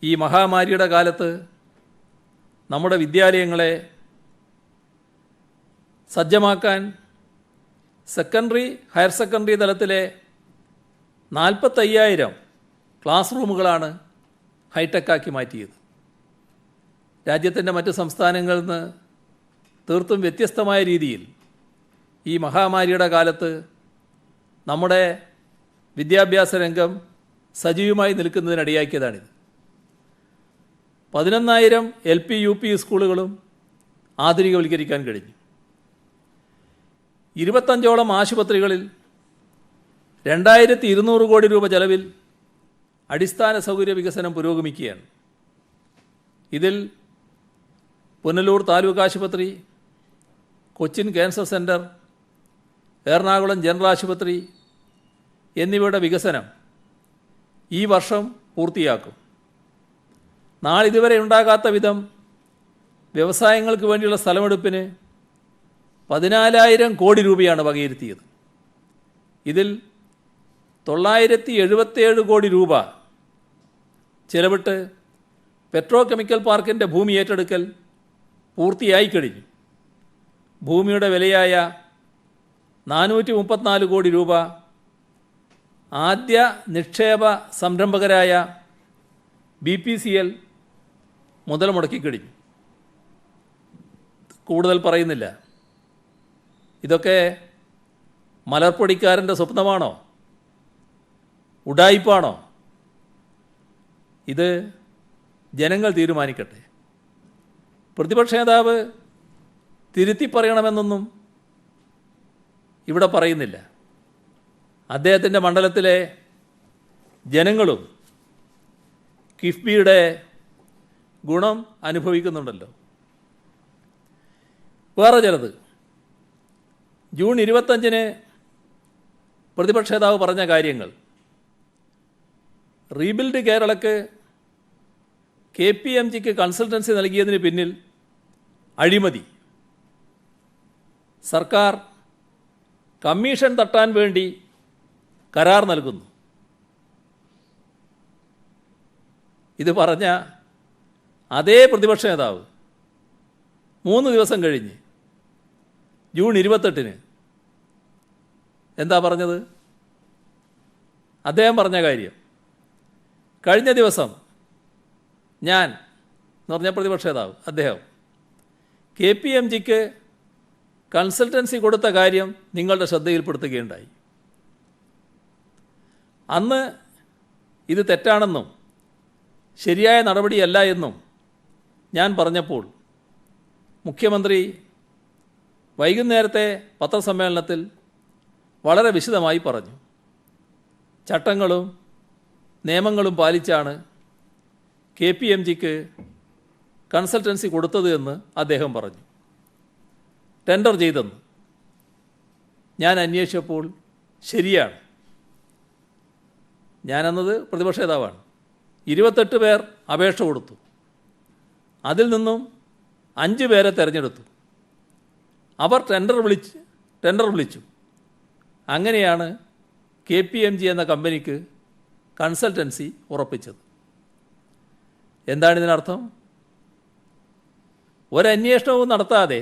ഈ മഹാമാരിയുടെ കാലത്ത് നമ്മുടെ വിദ്യാലയങ്ങളെ സജ്ജമാക്കാൻ സെക്കൻഡറി, ഹയർ സെക്കൻഡറി തലത്തിലെ 45,000 ക്ലാസ് റൂമുകളാണ് ഹൈടെക്കാക്കി മാറ്റിയത്. രാജ്യത്തിൻ്റെ മറ്റ് സംസ്ഥാനങ്ങളിൽ നിന്ന് തീർത്തും വ്യത്യസ്തമായ രീതിയിൽ ഈ മഹാമാരിയുടെ കാലത്ത് നമ്മുടെ വിദ്യാഭ്യാസ രംഗം സജീവമായി നിൽക്കുന്നതിനിടയാക്കിയതാണിത്. 11,000 LP UP സ്കൂളുകളും ആധുനികവൽക്കരിക്കാൻ കഴിഞ്ഞു. 25ഓളം ആശുപത്രികളിൽ 2,200 കോടി രൂപ ചെലവിൽ അടിസ്ഥാന സൗകര്യ വികസനം പുരോഗമിക്കുകയാണ്. ഇതിൽ പുനലൂർ താലൂക്ക് ആശുപത്രി, Cochin cancer centre, Ernakulam general ആശുപത്രി എന്നിവയുടെ വികസനം ഈ വർഷം പൂർത്തിയാക്കും. നാളിതുവരെ ഉണ്ടാകാത്ത വിധം വ്യവസായങ്ങൾക്ക് വേണ്ടിയുള്ള സ്ഥലമെടുപ്പിന് 14,000 കോടി രൂപയാണ് വകയിരുത്തിയത്. ഇതിൽ 977 കോടി രൂപ ചെലവിട്ട് പെട്രോ കെമിക്കൽ പാർക്കിൻ്റെ ഭൂമി ഏറ്റെടുക്കൽ പൂർത്തിയായി കഴിഞ്ഞു. ഭൂമിയുടെ വിലയായ 434 കോടി രൂപ ആദ്യ നിക്ഷേപ സംരംഭകരായ BPCL മുതൽ മുടക്കി കഴിഞ്ഞു. കൂടുതൽ പറയുന്നില്ല. ഇതൊക്കെ മലർപ്പൊടിക്കാരൻ്റെ സ്വപ്നമാണോ? ഉഡായിപ്പാണോ? ഇത് ജനങ്ങൾ തീരുമാനിക്കട്ടെ. പ്രതിപക്ഷ നേതാവ് തിരുത്തി പറയണമെന്നൊന്നും ഇവിടെ പറയുന്നില്ല. അദ്ദേഹത്തിൻ്റെ മണ്ഡലത്തിലെ ജനങ്ങളും കിഫ്ബിയുടെ ഗുണം അനുഭവിക്കുന്നുണ്ടല്ലോ. വേറെ ചിലത് ജൂൺ 25 പ്രതിപക്ഷ നേതാവ് പറഞ്ഞ കാര്യങ്ങൾ, റീബിൽഡ് കേരളക്ക് KPMGക്ക് കൺസൾട്ടൻസി നൽകിയതിന് പിന്നിൽ അഴിമതി, സർക്കാർ കമ്മീഷൻ തട്ടാൻ വേണ്ടി കരാർ നൽകുന്നു. ഇത് പറഞ്ഞ അതേ പ്രതിപക്ഷ നേതാവ് 3 ദിവസം കഴിഞ്ഞ് ജൂൺ 28 എന്താ പറഞ്ഞത്? അദ്ദേഹം പറഞ്ഞ കാര്യം, കഴിഞ്ഞ ദിവസം ഞാൻ എന്ന് പറഞ്ഞ പ്രതിപക്ഷ നേതാവ് അദ്ദേഹം KPMGക്ക് കൺസൾട്ടൻസി കൊടുത്ത കാര്യം നിങ്ങളുടെ ശ്രദ്ധയിൽപ്പെടുത്തുകയുണ്ടായി. അന്ന് ഇത് തെറ്റാണെന്നും ശരിയായ നടപടിയല്ല എന്നും ഞാൻ പറഞ്ഞപ്പോൾ മുഖ്യമന്ത്രി വൈകുന്നേരത്തെ പത്രസമ്മേളനത്തിൽ വളരെ വിശദമായി പറഞ്ഞു. ചട്ടങ്ങളും നിയമങ്ങളും പാലിച്ചാണ് KPMGക്ക് കൺസൾട്ടൻസി കൊടുത്തത് എന്ന് അദ്ദേഹം പറഞ്ഞു. ടെൻഡർ ചെയ്തെന്ന് ഞാൻ അന്വേഷിച്ചപ്പോൾ ശരിയാണ്. ഞാനെന്നത് പ്രതിപക്ഷ നേതാവാണ്. 28 പേർ അപേക്ഷ കൊടുത്തു. അതിൽ നിന്നും 5 പേരെ തിരഞ്ഞെടുത്തു. അവർ ടെൻഡർ വിളിച്ചു. അങ്ങനെയാണ് KPMG എന്ന കമ്പനിക്ക് കൺസൾട്ടൻസി ഉറപ്പിച്ചത്. എന്താണ് ഇതിനർത്ഥം? ഒരന്വേഷണവും നടത്താതെ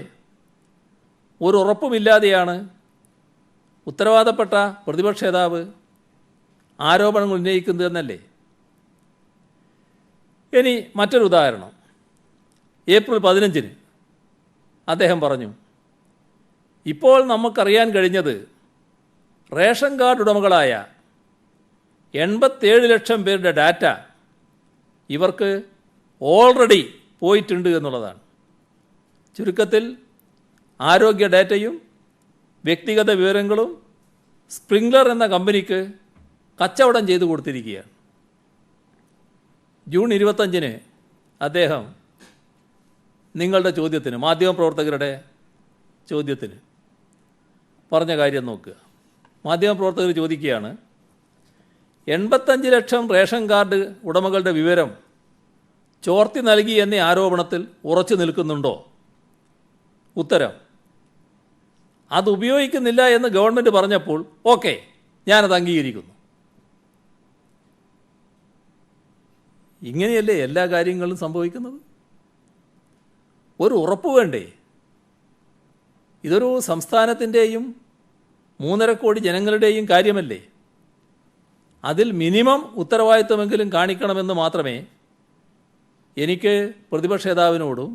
ഒരു ഉറപ്പുമില്ലാതെയാണ് ഉത്തരവാദപ്പെട്ട പ്രതിപക്ഷ നേതാവ് ആരോപണങ്ങൾ ഉന്നയിക്കുന്നതെന്നല്ലേ? ഇനി മറ്റൊരു ഉദാഹരണം. ഏപ്രിൽ 15 അദ്ദേഹം പറഞ്ഞു, ഇപ്പോൾ നമുക്കറിയാൻ കഴിഞ്ഞത് റേഷൻ കാർഡ് ഉടമകളായ 87 ലക്ഷം പേരുടെ ഡാറ്റ ഇവർക്ക് ഓൾറെഡി പോയിട്ടുണ്ട് എന്നുള്ളതാണ്. ചുരുക്കത്തിൽ ആരോഗ്യ ഡാറ്റയും വ്യക്തിഗത വിവരങ്ങളും സ്പ്രിംഗ്ലർ എന്ന കമ്പനിക്ക് കച്ചവടം ചെയ്തു കൊടുത്തിരിക്കുകയാണ്. ജൂൺ 25 അദ്ദേഹം നിങ്ങളുടെ ചോദ്യത്തിന്, മാധ്യമപ്രവർത്തകരുടെ ചോദ്യത്തിന് പറഞ്ഞ കാര്യം നോക്കുക. മാധ്യമപ്രവർത്തകർ ചോദിക്കുകയാണ്, 85 ലക്ഷം റേഷൻ കാർഡ് ഉടമകളുടെ വിവരം ചോർത്തി നൽകി എന്ന ആരോപണത്തിൽ ഉറച്ചു നിൽക്കുന്നുണ്ടോ? ഉത്തരം, അത് ഉപയോഗിക്കുന്നില്ല എന്ന് ഗവൺമെൻറ് പറഞ്ഞപ്പോൾ ഓക്കെ, ഞാനത് അംഗീകരിക്കുന്നു. ഇങ്ങനെയല്ലേ എല്ലാ കാര്യങ്ങളും സംഭവിക്കുന്നത്? ഒരു ഉറപ്പ് വേണ്ടേ? ഇതൊരു സംസ്ഥാനത്തിൻ്റെയും 3.5 കോടി ജനങ്ങളുടെയും കാര്യമല്ലേ? അതിൽ മിനിമം ഉത്തരവാദിത്വമെങ്കിലും കാണിക്കണമെന്ന് മാത്രമേ എനിക്ക് പ്രതിപക്ഷ നേതാവിനോടും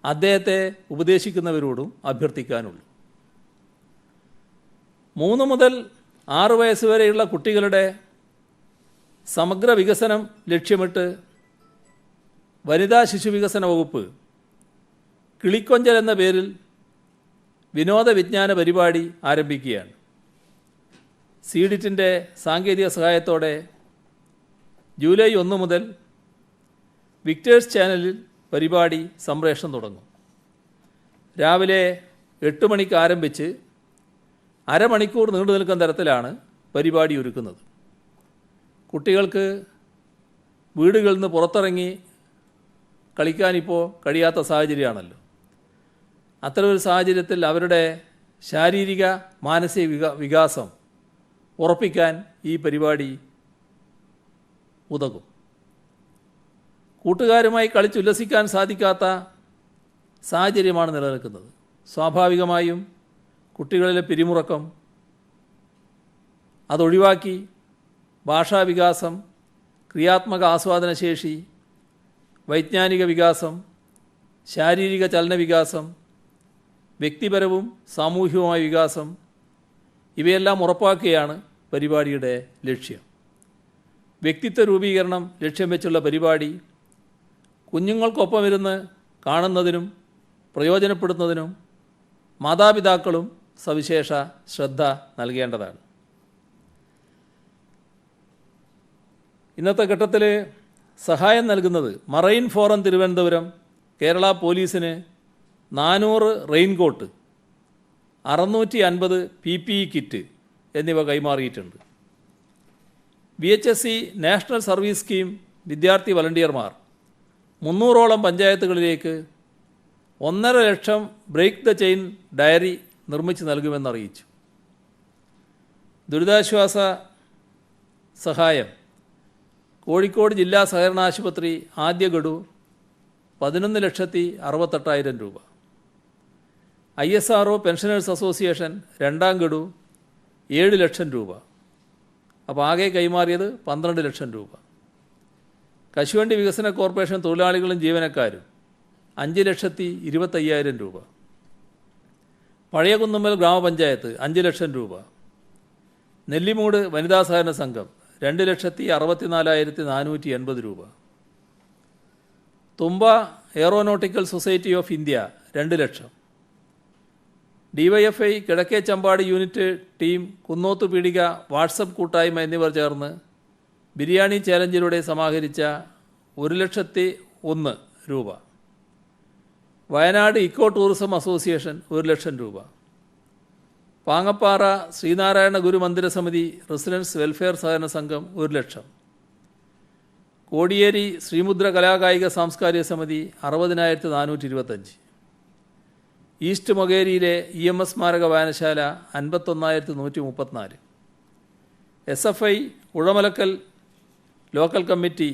അദ്ദേഹത്തെ ഉപദേശിക്കുന്നവരോടും അഭ്യർത്ഥിക്കാനുള്ളൂ. 3 മുതൽ 6 വയസ്സ് വരെയുള്ള കുട്ടികളുടെ സമഗ്ര വികസനം ലക്ഷ്യമിട്ട് വനിതാ ശിശു വികസന വകുപ്പ് കിളിക്കൊഞ്ചൽ എന്ന പേരിൽ വിനോദ വിജ്ഞാന പരിപാടി ആരംഭിക്കുകയാണ്. സീഡിറ്റിൻ്റെ സാങ്കേതിക സഹായത്തോടെ ജൂലൈ 1 മുതൽ വിക്ടേഴ്സ് ചാനലിൽ പരിപാടി സംപ്രേഷണം തുടങ്ങും. രാവിലെ 8 മണിക്ക് ആരംഭിച്ച് അരമണിക്കൂർ നീണ്ടു നിൽക്കുന്ന തരത്തിലാണ് പരിപാടി ഒരുക്കുന്നത്. കുട്ടികൾക്ക് വീടുകളിൽ നിന്ന് പുറത്തിറങ്ങി കളിക്കാനിപ്പോൾ കഴിയാത്ത സാഹചര്യമാണല്ലോ. അത്തരമൊരു സാഹചര്യത്തിൽ അവരുടെ ശാരീരിക മാനസിക വികാസം ഉറപ്പിക്കാൻ ഈ പരിപാടി ഉതകും. കൂട്ടുകാരുമായി കളിച്ചുല്ലസിക്കാൻ സാധിക്കാത്ത സാഹചര്യമാണ് നിലനിൽക്കുന്നത്. സ്വാഭാവികമായും കുട്ടികളിലെ പിരിമുറക്കം അതൊഴിവാക്കി ഭാഷാവികാസം, ക്രിയാത്മക ആസ്വാദനശേഷി, വൈജ്ഞാനിക വികാസം, ശാരീരിക ചലന വികാസം, വ്യക്തിപരവും സാമൂഹികവുമായ വികാസം ഇവയെല്ലാം ഉറപ്പാക്കുകയാണ് പരിപാടിയുടെ ലക്ഷ്യം. വ്യക്തിത്വ രൂപീകരണം ലക്ഷ്യം വെച്ചുള്ള പരിപാടി കുഞ്ഞുങ്ങൾക്കൊപ്പമിരുന്ന് കാണുന്നതിനും പ്രയോജനപ്പെടുന്നതിനും മാതാപിതാക്കളും സവിശേഷ ശ്രദ്ധ നൽകേണ്ടതാണ്. ഇന്നത്തെ ഘട്ടത്തിൽ സഹായം നൽകുന്നത് മറൈൻ ഫോറം തിരുവനന്തപുരം കേരള പോലീസിന് 400 റെയിൻകോട്ട്, 650 PPE കിറ്റ് എന്നിവ കൈമാറിയിട്ടുണ്ട്. VHSE നാഷണൽ സർവീസ് സ്കീം വിദ്യാർത്ഥി വളണ്ടിയർമാർ 300ഓളം പഞ്ചായത്തുകളിലേക്ക് 1.5 ലക്ഷം ബ്രേക്ക് ദ ചെയിൻ ഡയറി നിർമ്മിച്ച് നൽകുമെന്നറിയിച്ചു. ദുരിതാശ്വാസ സഹായം കോഴിക്കോട് ജില്ലാ സഹകരണ ആശുപത്രി ആദ്യ ഗഡു 11,68,000 രൂപ. ISRO പെൻഷനേഴ്സ് അസോസിയേഷൻ രണ്ടാം ഗഡു 7 ലക്ഷം രൂപ. അപ്പോൾ ആകെ കൈമാറിയത് 12 ലക്ഷം രൂപ. കശുവണ്ടി വികസന കോർപ്പറേഷൻ തൊഴിലാളികളും ജീവനക്കാരും 5,25,000 രൂപ. പഴയ കുന്നുമ്മൽ ഗ്രാമപഞ്ചായത്ത് 5 ലക്ഷം രൂപ. നെല്ലിമൂട് വനിതാ സഹകരണ സംഘം 2,64,480 രൂപ. Thumba aeronautical society of India 2 ലക്ഷം. DYFI Kizhakke Champad unit team Kunnoth പീടിക വാട്സപ്പ് കൂട്ടായ്മ എന്നിവർ ചേർന്ന് ബിരിയാണി ചാലഞ്ചിലൂടെ സമാഹരിച്ച 1,01,000 രൂപ. വയനാട് ഇക്കോ ടൂറിസം അസോസിയേഷൻ 1 ലക്ഷം രൂപ. പാങ്ങപ്പാറ ശ്രീനാരായണ ഗുരു മന്ദിര സമിതി റെസിഡൻസ് വെൽഫെയർ സഹകരണ സംഘം 1 ലക്ഷം. കോടിയേരി ശ്രീമുദ്ര കലാകായിക സാംസ്കാരിക സമിതി 60,425. ഈസ്റ്റ് മൊകേരിയിലെ EMS സ്മാരക വായനശാല 51,134. SFI Uzhamalakkal local committee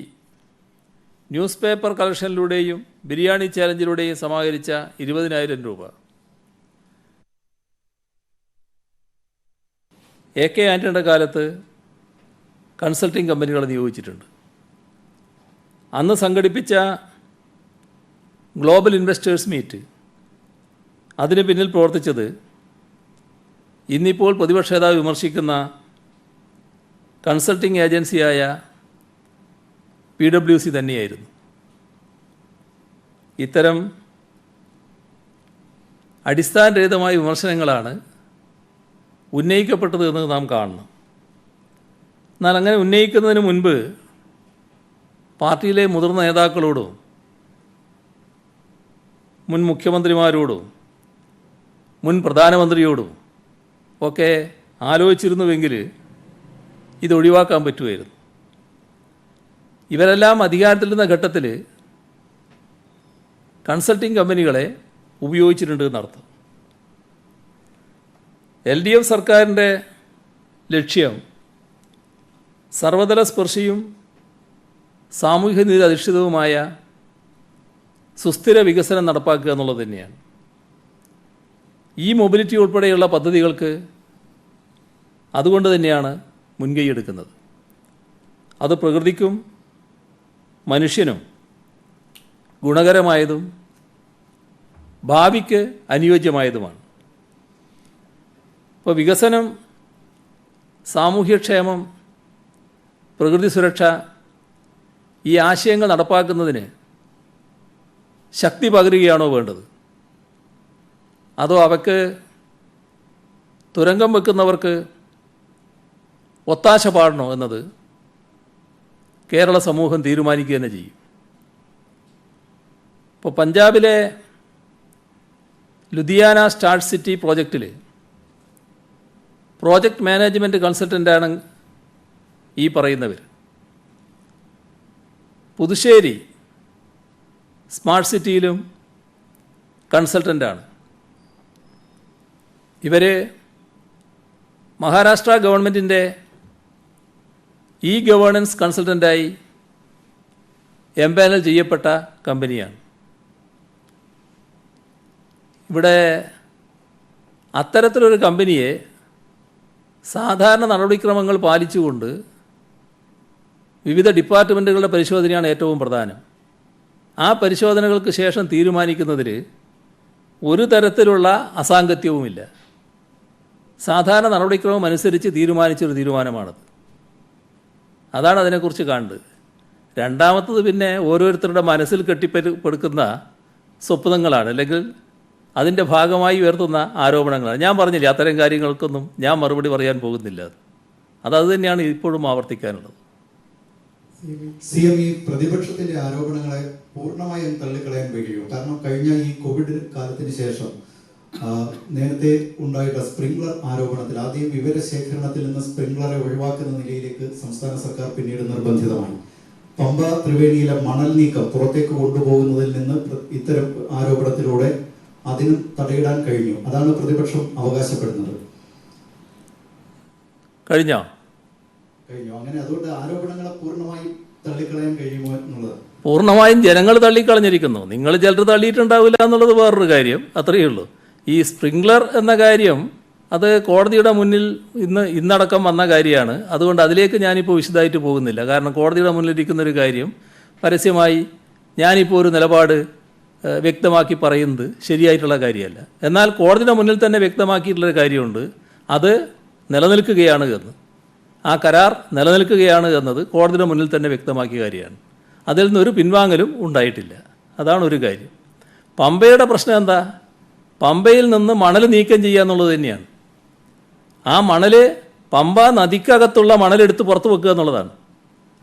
newspaper കളക്ഷനിലൂടെയും ബിരിയാണി ചാലഞ്ചിലൂടെയും സമാഹരിച്ച 20,000 രൂപ. AK ആൻ്റണിയുടെ കാലത്ത് കൺസൾട്ടിംഗ് കമ്പനികളെ നിയോഗിച്ചിട്ടുണ്ട്. അന്ന് സംഘടിപ്പിച്ച ഗ്ലോബൽ ഇൻവെസ്റ്റേഴ്സ് മീറ്റ്, അതിന് പിന്നിൽ പ്രവർത്തിച്ചത് ഇന്നിപ്പോൾ പ്രതിപക്ഷ നേതാവ് വിമർശിക്കുന്ന കൺസൾട്ടിംഗ് ഏജൻസിയായ PwC തന്നെയായിരുന്നു. ഇത്തരം അടിസ്ഥാനരഹിതമായ വിമർശനങ്ങളാണ് ഉന്നയിക്കപ്പെട്ടത് എന്ന് നാം കാണണം. എന്നാൽ അങ്ങനെ ഉന്നയിക്കുന്നതിന് മുൻപ് പാർട്ടിയിലെ മുതിർന്ന നേതാക്കളോടും മുൻ മുഖ്യമന്ത്രിമാരോടും മുൻ പ്രധാനമന്ത്രിയോടും ഒക്കെ ആലോചിച്ചിരുന്നുവെങ്കിൽ ഇത് ഒഴിവാക്കാൻ പറ്റുമായിരുന്നു. ഇവരെല്ലാം അധികാരത്തിലിരുന്ന ഘട്ടത്തിൽ കൺസൾട്ടിംഗ് കമ്പനികളെ ഉപയോഗിച്ചിട്ടുണ്ട് എന്നർത്ഥം. LDF സർക്കാരിൻ്റെ ലക്ഷ്യം സർവതല സ്പർശിയും സാമൂഹ്യനീതി അധിഷ്ഠിതവുമായ സുസ്ഥിര വികസനം നടപ്പാക്കുക എന്നുള്ളത് തന്നെയാണ്. ഈ മൊബിലിറ്റി ഉൾപ്പെടെയുള്ള പദ്ധതികൾക്ക് അതുകൊണ്ട് തന്നെയാണ് മുൻകൈയെടുക്കുന്നത്. അത് പ്രകൃതിക്കും മനുഷ്യനും ഗുണകരമായതും ഭാവിക്ക് അനുയോജ്യമായതുമാണ്. ഇപ്പോൾ വികസനം, സാമൂഹ്യക്ഷേമം, പ്രകൃതി സുരക്ഷ ഈ ആശയങ്ങൾ നടപ്പാക്കുന്നതിന് ശക്തി പകരുകയാണോ വേണ്ടത്, അതോ അവയ്ക്ക് തുരങ്കം വെക്കുന്നവർക്ക് ഒത്താശ പാടണോ എന്നത് കേരള സമൂഹം തീരുമാനിക്കുക തന്നെ ചെയ്യും. ഇപ്പോൾ പഞ്ചാബിലെ ലുധിയാന സ്റ്റാർട്ട് സിറ്റി പ്രോജക്റ്റിൽ പ്രോജക്റ്റ് മാനേജ്മെൻറ്റ് കൺസൾട്ടൻ്റാണ് ഈ പറയുന്നവർ. പുതുശ്ശേരി സ്മാർട്ട് സിറ്റിയിലും കൺസൾട്ടൻ്റാണ്. ഇവർ മഹാരാഷ്ട്ര ഗവൺമെൻറ്റിൻ്റെ ഗവേണൻസ് കൺസൾട്ടൻ്റായി എംപാനൽ ചെയ്യപ്പെട്ട കമ്പനിയാണ്. ഇവിടെ അത്തരത്തിലൊരു കമ്പനിയെ സാധാരണ നടപടിക്രമങ്ങൾ പാലിച്ചുകൊണ്ട് വിവിധ ഡിപ്പാർട്ട്മെൻറ്റുകളുടെ പരിശോധനയാണ് ഏറ്റവും പ്രധാനം. ആ പരിശോധനകൾക്ക് ശേഷം തീരുമാനിക്കുന്നതിൽ ഒരു തരത്തിലുള്ള അസാംഗത്യവുമില്ല. സാധാരണ നടപടിക്രമം അനുസരിച്ച് തീരുമാനിച്ചൊരു തീരുമാനമാണത്. അതാണ് അതിനെക്കുറിച്ച് കാണേണ്ടത്. രണ്ടാമത്തത് പിന്നെ ഓരോരുത്തരുടെ മനസ്സിൽ കെട്ടിപ്പടുക്കുന്ന സ്വപ്നങ്ങളാണ്, അല്ലെങ്കിൽ അതിൻ്റെ ഭാഗമായി ഉയർത്തുന്ന ആരോപണങ്ങളാണ്. ഞാൻ പറഞ്ഞില്ലേ, അത്തരം കാര്യങ്ങൾക്കൊന്നും ഞാൻ മറുപടി പറയാൻ പോകുന്നില്ല. അത് തന്നെയാണ് ഇപ്പോഴും ആവർത്തിക്കാനുള്ളത്. CM ഈ പ്രതിപക്ഷത്തിന്റെ ആരോപണങ്ങളെ പൂർണ്ണമായും തള്ളിക്കളയാൻ കഴിയും. കാരണം കഴിഞ്ഞ ഈ കോവിഡ് കാലത്തിന് ശേഷം നേരത്തെ ഉണ്ടായിട്ട സ്പ്രിംഗ്ലർ ആരോപണത്തിൽ ആദ്യം വിവരശേഖരണത്തിൽ നിന്ന് സ്പ്രിംഗ്ലറെ ഒഴിവാക്കുന്ന നിലയിലേക്ക് സംസ്ഥാന സർക്കാർ പിന്നീട് നിർബന്ധിതമായി. പമ്പ ത്രിവേണിയിലെ മണൽ നീക്കം പുറത്തേക്ക് കൊണ്ടുപോകുന്നതിൽ നിന്ന് ഇത്തരം ആരോപണത്തിലൂടെ അതിനും തടയിടാൻ കഴിഞ്ഞു. അതാണ് പ്രതിപക്ഷം അവകാശപ്പെടുന്നത്. കഴിഞ്ഞോ? അങ്ങനെ അതുകൊണ്ട് ആരോപണങ്ങളെ പൂർണ്ണമായും തള്ളിക്കളയാൻ കഴിയുമോ എന്നുള്ളത് പൂർണ്ണമായും ജനങ്ങൾ തള്ളിക്കളഞ്ഞിരിക്കുന്നു. നിങ്ങൾ ചിലർ തള്ളിയിട്ടുണ്ടാവില്ല എന്നുള്ളത് വേറൊരു കാര്യം, അത്രയേ ഉള്ളൂ. ഈ സ്പ്രിംഗ്ലർ എന്ന കാര്യം അത് കോടതിയുടെ മുന്നിൽ ഇന്നടക്കം വന്ന കാര്യമാണ്. അതുകൊണ്ട് അതിലേക്ക് ഞാനിപ്പോൾ വിശദമായിട്ട് പോകുന്നില്ല. കാരണം കോടതിയുടെ മുന്നിലിരിക്കുന്നൊരു കാര്യം പരസ്യമായി ഞാനിപ്പോൾ ഒരു നിലപാട് വ്യക്തമാക്കി പറയുന്നത് ശരിയായിട്ടുള്ള കാര്യമല്ല. എന്നാൽ കോടതിയുടെ മുന്നിൽ തന്നെ വ്യക്തമാക്കിയിട്ടുള്ളൊരു കാര്യമുണ്ട്, അത് നിലനിൽക്കുകയാണ് എന്ന്. ആ കരാർ നിലനിൽക്കുകയാണ് എന്നത് കോടതിയുടെ മുന്നിൽ തന്നെ വ്യക്തമാക്കിയ കാര്യമാണ്. അതിൽ നിന്നൊരു പിൻവാങ്ങലും ഉണ്ടായിട്ടില്ല. അതാണ് ഒരു കാര്യം. പമ്പയുടെ പ്രശ്നം എന്താ? പമ്പയിൽ നിന്ന് മണൽ നീക്കം ചെയ്യുക എന്നുള്ളത് തന്നെയാണ്. ആ മണൽ പമ്പ നദിക്കകത്തുള്ള മണലെടുത്ത് പുറത്ത് വെക്കുക എന്നുള്ളതാണ്.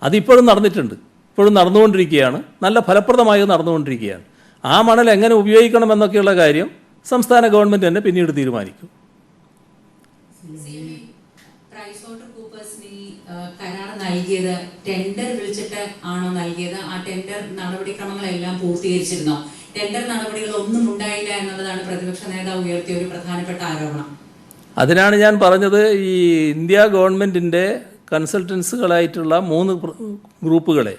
അതിപ്പോഴും നടന്നിട്ടുണ്ട്, ഇപ്പോഴും നടന്നുകൊണ്ടിരിക്കുകയാണ്, നല്ല ഫലപ്രദമായി നടന്നുകൊണ്ടിരിക്കുകയാണ്. ആ മണൽ എങ്ങനെ ഉപയോഗിക്കണമെന്നൊക്കെയുള്ള കാര്യം സംസ്ഥാന ഗവൺമെൻറ് തന്നെ പിന്നീട് തീരുമാനിക്കും. കരാർ നൽകിയത് ടെൻഡർ വിളിച്ചിട്ട് ആണോ നൽകിയത്? ആ ടെൻഡർ നടപടിക്രമങ്ങളെല്ലാം പൂർത്തീകരിച്ചിരുന്നോ? ടെൻഡർ നടപടികൾ ഒന്നും ഉണ്ടായില്ല എന്നുള്ളതാണ് പ്രതിപക്ഷ നേതാവ് ഉയർത്തിയ ഒരു പ്രധാനപ്പെട്ട ആരോപണം. അതിനാണ് ഞാൻ പറഞ്ഞത്, ഈ ഇന്ത്യ ഗവൺമെൻറ്റിൻ്റെ കൺസൾട്ടൻസുകളായിട്ടുള്ള 3 ഗ്രൂപ്പുകളെ,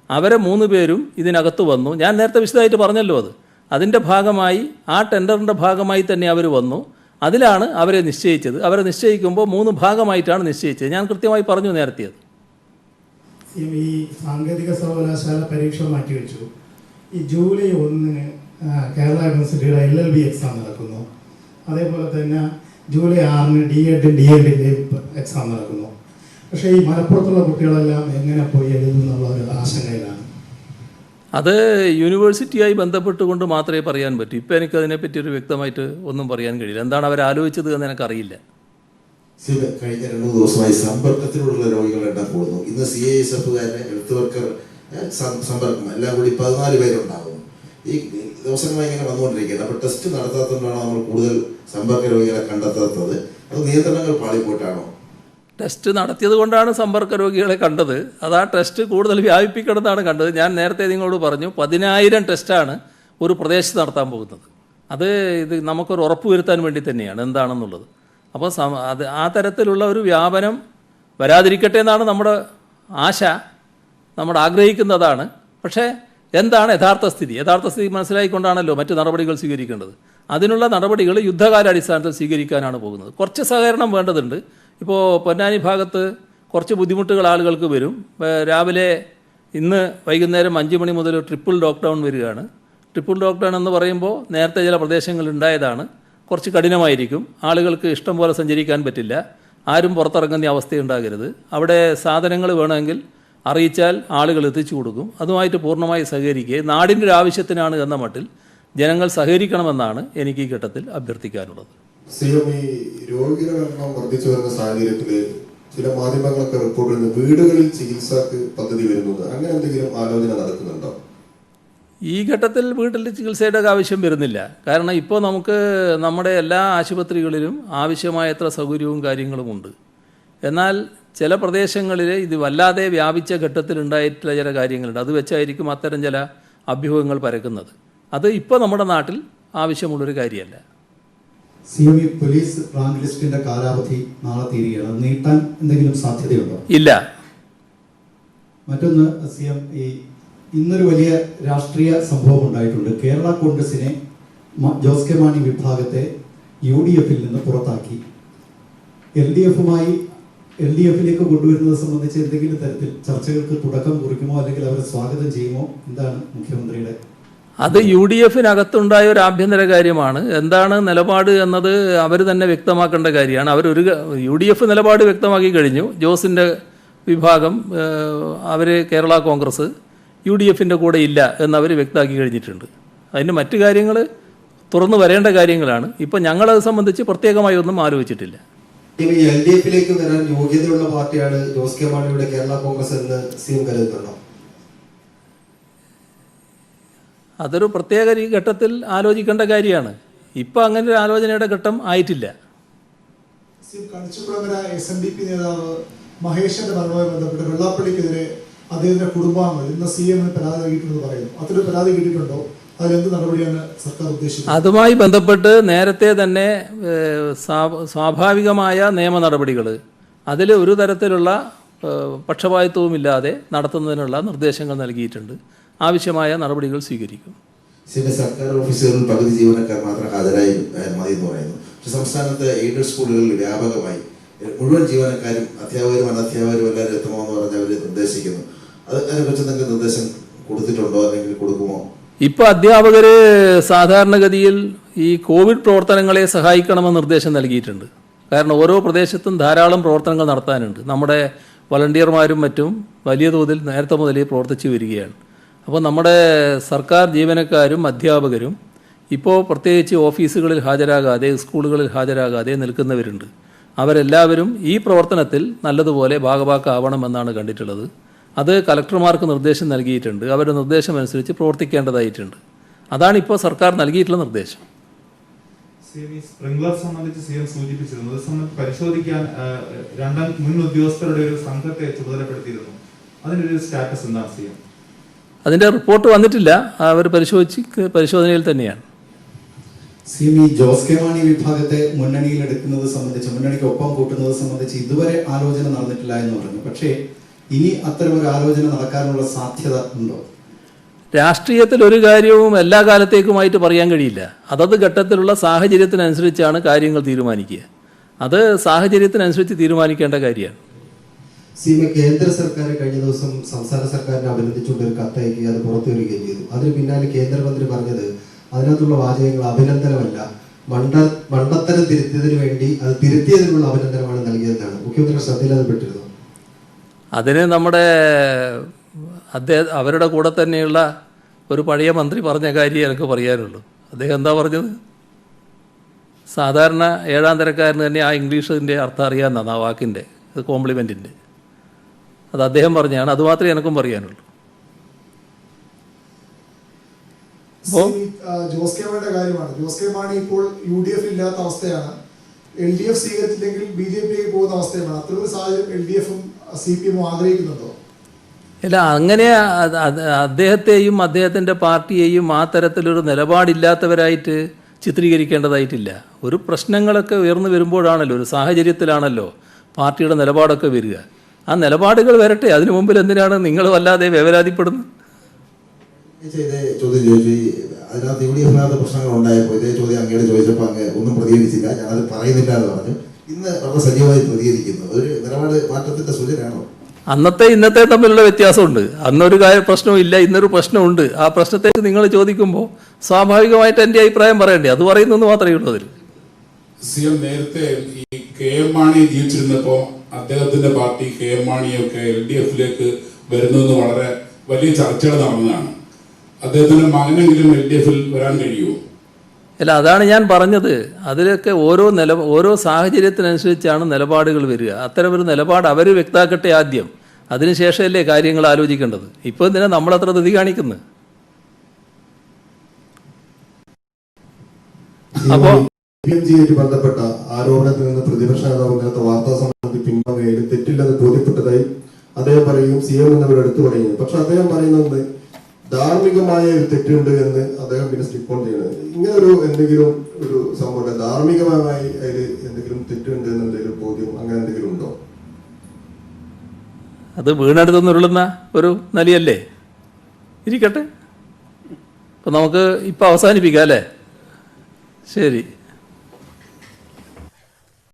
അവരെ 3 പേരും ഇതിനകത്ത് വന്നു. ഞാൻ നേരത്തെ വിശദമായിട്ട് പറഞ്ഞല്ലോ അത്. അതിൻ്റെ ഭാഗമായി, ആ ടെൻഡറിൻ്റെ ഭാഗമായി തന്നെ അവർ വന്നു. അതിലാണ് അവരെ നിശ്ചയിച്ചത്. അവരെ നിശ്ചയിക്കുമ്പോൾ 3 ഭാഗമായിട്ടാണ് നിശ്ചയിച്ചത്. ഞാൻ കൃത്യമായി പറഞ്ഞു നേരത്തെ. ഈ സാങ്കേതിക സർവകലാശാല പരീക്ഷ മാറ്റിവെച്ചു. ഈ ജൂലൈ 1 കേരള യൂണിവേഴ്സിറ്റിയുടെ LLB എക്സാം നടക്കുന്നു. അതേപോലെ തന്നെ ജൂലൈ 6 DED എക്സാം നടക്കുന്നു. പക്ഷേ ഈ മലപ്പുറത്തുള്ള കുട്ടികളെല്ലാം എങ്ങനെ പോയി എഴുതുന്നുള്ള ഒരു ആശങ്കയിലാണ്. അത് യൂണിവേഴ്സിറ്റിയായി ബന്ധപ്പെട്ടുകൊണ്ട് മാത്രമേ പറയാൻ പറ്റൂ. ഇപ്പോൾ എനിക്കതിനെപ്പറ്റി ഒരു വ്യക്തമായിട്ട് ഒന്നും പറയാൻ കഴിയില്ല. എന്താണ് അവരാലോചിച്ചത് എന്ന് എനിക്കറിയില്ല. കഴിഞ്ഞ 2 ദിവസമായി സമ്പർക്കത്തിലുള്ള രോഗികളുടെ എണ്ണം കൂടുന്നു. ഇന്ന് CISF-കാരനെ ഹെൽത്ത് വർക്കർ സമ്പർക്കം എല്ലാം കൂടി 14 പേരുണ്ടാകുന്നു. ഈ ദിവസങ്ങളായി ഇങ്ങനെ വന്നുകൊണ്ടിരിക്കുകയാണ്. അപ്പോൾ ടെസ്റ്റ് നടത്താത്തതുകൊണ്ടാണ് നമ്മൾ കൂടുതൽ സമ്പർക്ക രോഗികളെ കണ്ടെത്താത്തത്. അത് നിയന്ത്രണങ്ങൾ പാളിപ്പോയിട്ടാണോ? ടെസ്റ്റ് നടത്തിയത് കൊണ്ടാണ് സമ്പർക്ക രോഗികളെ കണ്ടത്. അത് ആ ടെസ്റ്റ് കൂടുതൽ വ്യാപിപ്പിക്കണമെന്നാണ് കണ്ടത്. ഞാൻ നേരത്തെ നിങ്ങളോട് പറഞ്ഞു, 10,000 ടെസ്റ്റാണ് ഒരു പ്രദേശത്ത് നടത്താൻ പോകുന്നത്. ഇത് നമുക്കൊരു ഉറപ്പ് വരുത്താൻ വേണ്ടി തന്നെയാണ് എന്താണെന്നുള്ളത്. അപ്പോൾ ആ തരത്തിലുള്ള ഒരു വ്യാപനം വരാതിരിക്കട്ടെ എന്നാണ് നമ്മുടെ ആശ, നമ്മൾ ആഗ്രഹിക്കുന്നതാണ്. പക്ഷേ എന്താണ് യഥാർത്ഥ സ്ഥിതി മനസ്സിലായിക്കൊണ്ടാണല്ലോ മറ്റ് നടപടികൾ സ്വീകരിക്കേണ്ടത്. അതിനുള്ള നടപടികൾ യുദ്ധകാലാടിസ്ഥാനത്തിൽ സ്വീകരിക്കാനാണ് പോകുന്നത്. കുറച്ച് സഹകരണം വേണ്ടതുണ്ട്. ഇപ്പോൾ പൊന്നാനി ഭാഗത്ത് കുറച്ച് ബുദ്ധിമുട്ടുകൾ ആളുകൾക്ക് വരും. രാവിലെ ഇന്ന് വൈകുന്നേരം 5 മണി മുതൽ ട്രിപ്പിൾ ലോക്ക്ഡൗൺ വരികയാണ്. ട്രിപ്പിൾ ലോക്ക്ഡൗൺ എന്ന് പറയുമ്പോൾ നേരത്തെ ചില പ്രദേശങ്ങളിൽ ഉണ്ടായതാണ്. കുറച്ച് കഠിനമായിരിക്കും. ആളുകൾക്ക് ഇഷ്ടം പോലെ സഞ്ചരിക്കാൻ പറ്റില്ല. ആരും പുറത്തിറങ്ങുന്ന അവസ്ഥയുണ്ടാകരുത്. അവിടെ സാധനങ്ങൾ വേണമെങ്കിൽ അറിയിച്ചാൽ ആളുകൾ എത്തിച്ചു കൊടുക്കും. അതുമായിട്ട് പൂർണ്ണമായി സഹകരിക്കുക. നാടിൻ്റെ ഒരു ആവശ്യത്തിനാണ് എന്ന മട്ടിൽ ജനങ്ങൾ സഹകരിക്കണമെന്നാണ് എനിക്ക് ഈ ഘട്ടത്തിൽ അഭ്യർത്ഥിക്കാനുള്ളത്. ഈ രോഗികളുടെ എണ്ണം വർദ്ധിച്ചു വരുന്ന സാഹചര്യത്തിൽ ചില മാധ്യമങ്ങളൊക്കെ റിപ്പോർട്ട് ചെയ്യുന്നത് വീടുകളിൽ ചികിത്സക്ക് പദ്ധതി വരുന്നത്, അങ്ങനെ എന്തെങ്കിലും ആലോചന നടക്കുന്നുണ്ടോ? ഈ ഘട്ടത്തിൽ വീട്ടിൽ ചികിത്സയുടെ ആവശ്യം വരുന്നില്ല. കാരണം ഇപ്പോൾ നമുക്ക് നമ്മുടെ എല്ലാ ആശുപത്രികളിലും ആവശ്യമായത്ര സൗകര്യവും കാര്യങ്ങളുമുണ്ട്. എന്നാൽ ചില പ്രദേശങ്ങളിൽ ഇത് വല്ലാതെ വ്യാപിച്ച ഘട്ടത്തിലുണ്ടായിട്ടുള്ള ചില കാര്യങ്ങളുണ്ട്. അത് വെച്ചായിരിക്കും അത്തരം ചില അഭ്യൂഹങ്ങൾ പരക്കുന്നത്. അത് ഇപ്പോൾ നമ്മുടെ നാട്ടിൽ ആവശ്യമുള്ളൊരു കാര്യമല്ല. CME പോലീസ് റാങ്ക് ലിസ്റ്റിന്റെ കാലാവധി നാളെ തീരുകയാണ്. അത് നീട്ടാൻ എന്തെങ്കിലും സാധ്യതയുണ്ടോ? ഇല്ല. മറ്റൊന്ന് CM, ഇന്നൊരു വലിയ രാഷ്ട്രീയ സംഭവം ഉണ്ടായിട്ടുണ്ട്. കേരള കോൺഗ്രസിനെ ജോസ് കെ മാണി വിഭാഗത്തെ UDF-ൽ നിന്ന് പുറത്താക്കി. LDF-ലേക്ക് കൊണ്ടുവരുന്നത് സംബന്ധിച്ച് എന്തെങ്കിലും തരത്തിൽ ചർച്ചകൾക്ക് തുടക്കം കുറിക്കുമോ, അല്ലെങ്കിൽ അവരെ സ്വാഗതം ചെയ്യുമോ? എന്താണ് മുഖ്യമന്ത്രിയുടെ? അത് UDF-നകത്തുണ്ടായ ഒരു ആഭ്യന്തര കാര്യമാണ്. എന്താണ് നിലപാട് എന്നത് അവർ തന്നെ വ്യക്തമാക്കേണ്ട കാര്യമാണ്. UDF നിലപാട് വ്യക്തമാക്കി കഴിഞ്ഞു. ജോസിൻ്റെ വിഭാഗം അവർ കേരള കോൺഗ്രസ് UDF-ന്റെ കൂടെ ഇല്ല എന്നവർ വ്യക്തമാക്കി കഴിഞ്ഞിട്ടുണ്ട്. അതിന് മറ്റു കാര്യങ്ങൾ തുറന്നു വരേണ്ട കാര്യങ്ങളാണ്. ഇപ്പം ഞങ്ങളത് സംബന്ധിച്ച് പ്രത്യേകമായി ഒന്നും ആലോചിച്ചിട്ടില്ല. LDF-ലേക്ക് വരാൻ യോഗ്യതയുള്ള പാർട്ടിയാണ് ജോസ് കെ മാണിയുടെ കേരള കോൺഗ്രസ് എന്ന് CM കരുതുന്നുണ്ടോ? അതൊരു പ്രത്യേക ഘട്ടത്തിൽ ആലോചിക്കേണ്ട കാര്യമാണ്. ഇപ്പം അങ്ങനെ ഒരു ആലോചനയുടെ ഘട്ടം ആയിട്ടില്ല. കണിച്ചുകുളങ്ങര SNDP നേതാവ് മഹേഷിന്റെ മരണവുമായി ബന്ധപ്പെട്ട് വെള്ളാപ്പള്ളിക്കെതിരെ അദ്ദേഹത്തിന്റെ കുടുംബാംഗങ്ങൾ ഇന്ന് CM-ന് പരാതി നൽകിയിട്ടുണ്ടെന്ന് പറയുന്നു. അതൊരു പരാതി കിട്ടിയിട്ടുണ്ടോ? അതിലെന്ത് നടപടിയാണ് സർക്കാർ ഉദ്ദേശിക്കുന്നത്? അതുമായി ബന്ധപ്പെട്ട് നേരത്തെ തന്നെ സ്വാഭാവികമായ നിയമ നടപടികൾ, അതിൽ ഒരു തരത്തിലുള്ള പക്ഷപാതിത്വവുമില്ലാതെ നടത്തുന്നതിനുള്ള നിർദ്ദേശങ്ങൾ നൽകിയിട്ടുണ്ട്. ആവശ്യമായ നടപടികൾ സ്വീകരിക്കും. ചില സർക്കാർ ഓഫീസുകളിൽ പകുതി ജീവനക്കാർ മാത്രം ഹാജരായി മതി എന്ന് പറയുന്നു. പക്ഷെ സംസ്ഥാനത്ത് എയ്ഡഡ് സ്കൂളുകളിൽ വ്യാപകമായി മുഴുവൻ ജീവനക്കാരും അധ്യാപകരും അനധ്യാപകരും എല്ലാവരും എത്തണമെന്ന് പറഞ്ഞ് അവർ നിർദ്ദേശിക്കുന്നു. അതിനെക്കുറിച്ച് എന്തെങ്കിലും നിർദ്ദേശം കൊടുത്തിട്ടുണ്ടോ അല്ലെങ്കിൽ കൊടുക്കുമോ? ഇപ്പോൾ അധ്യാപകർ സാധാരണഗതിയിൽ ഈ കോവിഡ് പ്രവർത്തനങ്ങളെ സഹായിക്കണമെന്ന് നിർദ്ദേശം നൽകിയിട്ടുണ്ട്. കാരണം ഓരോ പ്രദേശത്തും ധാരാളം പ്രവർത്തനങ്ങൾ നടത്താനുണ്ട്. നമ്മുടെ വളണ്ടിയർമാരും മറ്റും വലിയ തോതിൽ നേരത്തെ മുതലേ പ്രവർത്തിച്ചു വരികയാണ്. അപ്പോൾ നമ്മുടെ സർക്കാർ ജീവനക്കാരും അധ്യാപകരും ഇപ്പോൾ പ്രത്യേകിച്ച് ഓഫീസുകളിൽ ഹാജരാകാതെ സ്കൂളുകളിൽ ഹാജരാകാതെ നിൽക്കുന്നവരുണ്ട്. അവരെല്ലാവരും ഈ പ്രവർത്തനത്തിൽ നല്ലതുപോലെ ഭാഗഭാക്കാവണമെന്നാണ് കണ്ടിട്ടുള്ളത്. അത് കലക്ടർമാർക്ക് നിർദ്ദേശം നൽകിയിട്ടുണ്ട്. അവരുടെ നിർദ്ദേശമനുസരിച്ച് പ്രവർത്തിക്കേണ്ടതായിട്ടുണ്ട്. അതാണിപ്പോൾ സർക്കാർ നൽകിയിട്ടുള്ള നിർദ്ദേശം. സ്പ്രിംഗ്ലർ സംബന്ധിച്ച് സിഎം സൂചിപ്പിച്ചിരുന്നു. അത് സംബന്ധിച്ച് പരിശോധിക്കാൻ മുൻ ഉദ്യോഗസ്ഥരുടെ ഒരു സംഘത്തെ ചുമതലപ്പെടുത്തിയിരുന്നു. അതിനൊരു സ്റ്റാറ്റസ് എന്താണ് സിഎം? അതിൻ്റെ റിപ്പോർട്ട് വന്നിട്ടില്ല. അവർ പരിശോധനയിൽ തന്നെയാണ്. CM ജോസ് കെ മാണി വിഭാഗത്തെ മുന്നണിയിലെടുക്കുന്നത് സംബന്ധിച്ച്, മുന്നണിക്കൊപ്പം കൂട്ടുന്നത് സംബന്ധിച്ച് ഇതുവരെ ആലോചന നടന്നിട്ടില്ല എന്ന് പറഞ്ഞു. പക്ഷേ ഇനി അത്തരമൊരു ആലോചന നടക്കാനുള്ള സാധ്യത ഉണ്ടോ? രാഷ്ട്രീയത്തിൽ ഒരു കാര്യവും എല്ലാ കാലത്തേക്കുമായിട്ട് പറയാൻ കഴിയില്ല. അതത് ഘട്ടത്തിലുള്ള സാഹചര്യത്തിനനുസരിച്ചാണ് കാര്യങ്ങൾ തീരുമാനിക്കുക. അത് സാഹചര്യത്തിനനുസരിച്ച് തീരുമാനിക്കേണ്ട കാര്യമാണ്. CM കേന്ദ്ര സർക്കാർ കഴിഞ്ഞ ദിവസം സംസ്ഥാന സർക്കാരിനെ അഭിനന്ദിച്ചുകൊണ്ട് ഒരു കത്തയക്കുകയും അത് പുറത്തു വരികയും ചെയ്തു. അതിന് പിന്നാലെ കേന്ദ്രമന്ത്രി പറഞ്ഞത് അതിനകത്തുള്ള വാചകങ്ങൾ അഭിനന്ദനമല്ല, മണ്ടത്തരം തിരുത്തിയതിനു വേണ്ടി അത് തിരുത്തിയതിനുള്ള അഭിനന്ദനമാണ് നൽകിയതെന്നാണ്. മുഖ്യമന്ത്രി ശ്രദ്ധയിൽ അത് പെട്ടിരുന്നു. അതിന് നമ്മുടെ അവരുടെ കൂടെ തന്നെയുള്ള ഒരു പഴയ മന്ത്രി പറഞ്ഞ കാര്യം എനിക്ക് പറയാനുള്ളൂ. അദ്ദേഹം എന്താ പറഞ്ഞത്? സാധാരണ ഏഴാം തരക്കാരന് തന്നെ ആ ഇംഗ്ലീഷിൻ്റെ അർത്ഥം അറിയാമെന്നാണ് ആ വാക്കിൻ്റെ, കോംപ്ലിമെൻറ്റിൻ്റെ. അത് അദ്ദേഹം പറഞ്ഞാണ്. അതുമാത്രമേ എനിക്കും പറയാനുള്ളൂ. ജോസ് കെ മാണിയുടെ കാര്യമാണ്. ജോസ് കെ മാണി ഇപ്പോൾ UDF ഇല്ലാത്ത അവസ്ഥയാണ്. LDF സ്വീകരിച്ചില്ലെങ്കിൽ BJP പോകുന്ന അവസ്ഥയാണ്. അത്തരമൊരു സാഹചര്യം LDF-ഉം CPM-ഉം ആഗ്രഹിക്കുന്നുണ്ടോ? അല്ല, അങ്ങനെ അദ്ദേഹത്തെയും അദ്ദേഹത്തിൻ്റെ പാർട്ടിയെയും ആ തരത്തിലൊരു നിലപാടില്ലാത്തവരായിട്ട് ചിത്രീകരിക്കേണ്ടതായിട്ടില്ല. ഒരു പ്രശ്നങ്ങളൊക്കെ ഉയർന്നു വരുമ്പോഴാണല്ലോ, ഒരു സാഹചര്യത്തിലാണല്ലോ പാർട്ടിയുടെ നിലപാടൊക്കെ വരിക. ആ നിലപാടുകൾ വരട്ടെ. അതിനു മുമ്പിൽ എന്തിനാണ് നിങ്ങൾ വല്ലാതെ വേവലാതിപ്പെടുന്നത്? ഇതേ ചോദ്യം ചോദിച്ചു. അതിനകത്ത് UDF-നകത്ത് പ്രശ്നങ്ങൾ ഉണ്ടായപ്പോൾ ഇതേ ചോദ്യം അങ്ങോട്ട് ചോദിച്ചപ്പോൾ അങ്ങ് ഒന്നും പ്രതികരിച്ചില്ല. ഞാനത് പറയുന്നില്ല എന്ന് പറഞ്ഞു. ഇന്ന് വളരെ സജീവമായി പ്രതികരിക്കുന്നു. ഒരു നിലപാട് മാറ്റത്തിന്റെ സൂചനയാണോ? അന്നത്തെ ഇന്നത്തെ തമ്മിലുള്ള വ്യത്യാസമുണ്ട്. അന്നൊരു പ്രശ്നവും ഇല്ല, ഇന്നൊരു പ്രശ്നമുണ്ട്. ആ പ്രശ്നത്തേക്ക് നിങ്ങൾ ചോദിക്കുമ്പോൾ സ്വാഭാവികമായിട്ട് എൻ്റെ അഭിപ്രായം പറയണ്ടേ? അത് പറയുന്നെന്ന് മാത്രമേ ഉള്ളൂ. അതിൽ CM നേരത്തെ ഈ KM മാണി ജീവിച്ചിരുന്നപ്പോൾ അദ്ദേഹത്തിന്റെ പാർട്ടി KM മാണിയൊക്കെ LDF-ലേക്ക് വരുന്നതെന്ന് വളരെ വലിയ ചർച്ചകൾ നടന്നതാണ്. അദ്ദേഹത്തിന്റെ മകനെങ്കിലും LDF-ൽ വരാൻ കഴിയുമോ? അല്ല, അതാണ് ഞാൻ പറഞ്ഞത്. അതിലൊക്കെ ഓരോ സാഹചര്യത്തിനനുസരിച്ചാണ് നിലപാടുകൾ വരിക. അത്തരമൊരു നിലപാട് അവർ വ്യക്തമാക്കട്ടെ ആദ്യം. അതിനുശേഷമല്ലേ കാര്യങ്ങൾ ആലോചിക്കേണ്ടത്. ഇപ്പോൾ എന്തിനാ നമ്മളത്ര ധൃതി കാണിക്കുന്നത്? അപ്പോൾ ബന്ധപ്പെട്ട ആരോപണത്തിൽ നിന്ന് പ്രതിപക്ഷ നേതാവ് ഇന്നത്തെ വാർത്താ സമ്മേളനത്തിൽ പിൻവാങ്ങുകയും തെറ്റില്ലെന്ന് ബോധ്യപ്പെട്ടതായി അദ്ദേഹം പറയുകയും CM എന്നവർ എടുത്തു പറയുകയും. പക്ഷെ അദ്ദേഹം പറയുന്നത് ധാർമ്മികമായ ഒരു തെറ്റുണ്ട് എന്ന് അദ്ദേഹം പിന്നെ സ്റ്റിപ്പ് ഓൺ ചെയ്യുന്നത്. ഇങ്ങനൊരു എന്തെങ്കിലും ഒരു സംഭവം ധാർമ്മികമായി അതിൽ എന്തെങ്കിലും തെറ്റുണ്ട് എന്ന് എന്തെങ്കിലും ബോധ്യം അങ്ങനെ എന്തെങ്കിലും ഉണ്ടോ? അത് വീണെടുത്തൊന്ന് ഉരുളുന്ന ഒരു നലിയല്ലേ? ഇരിക്കട്ടെ. അപ്പം നമുക്ക് ഇപ്പം അവസാനിപ്പിക്കാം അല്ലേ? ശരി.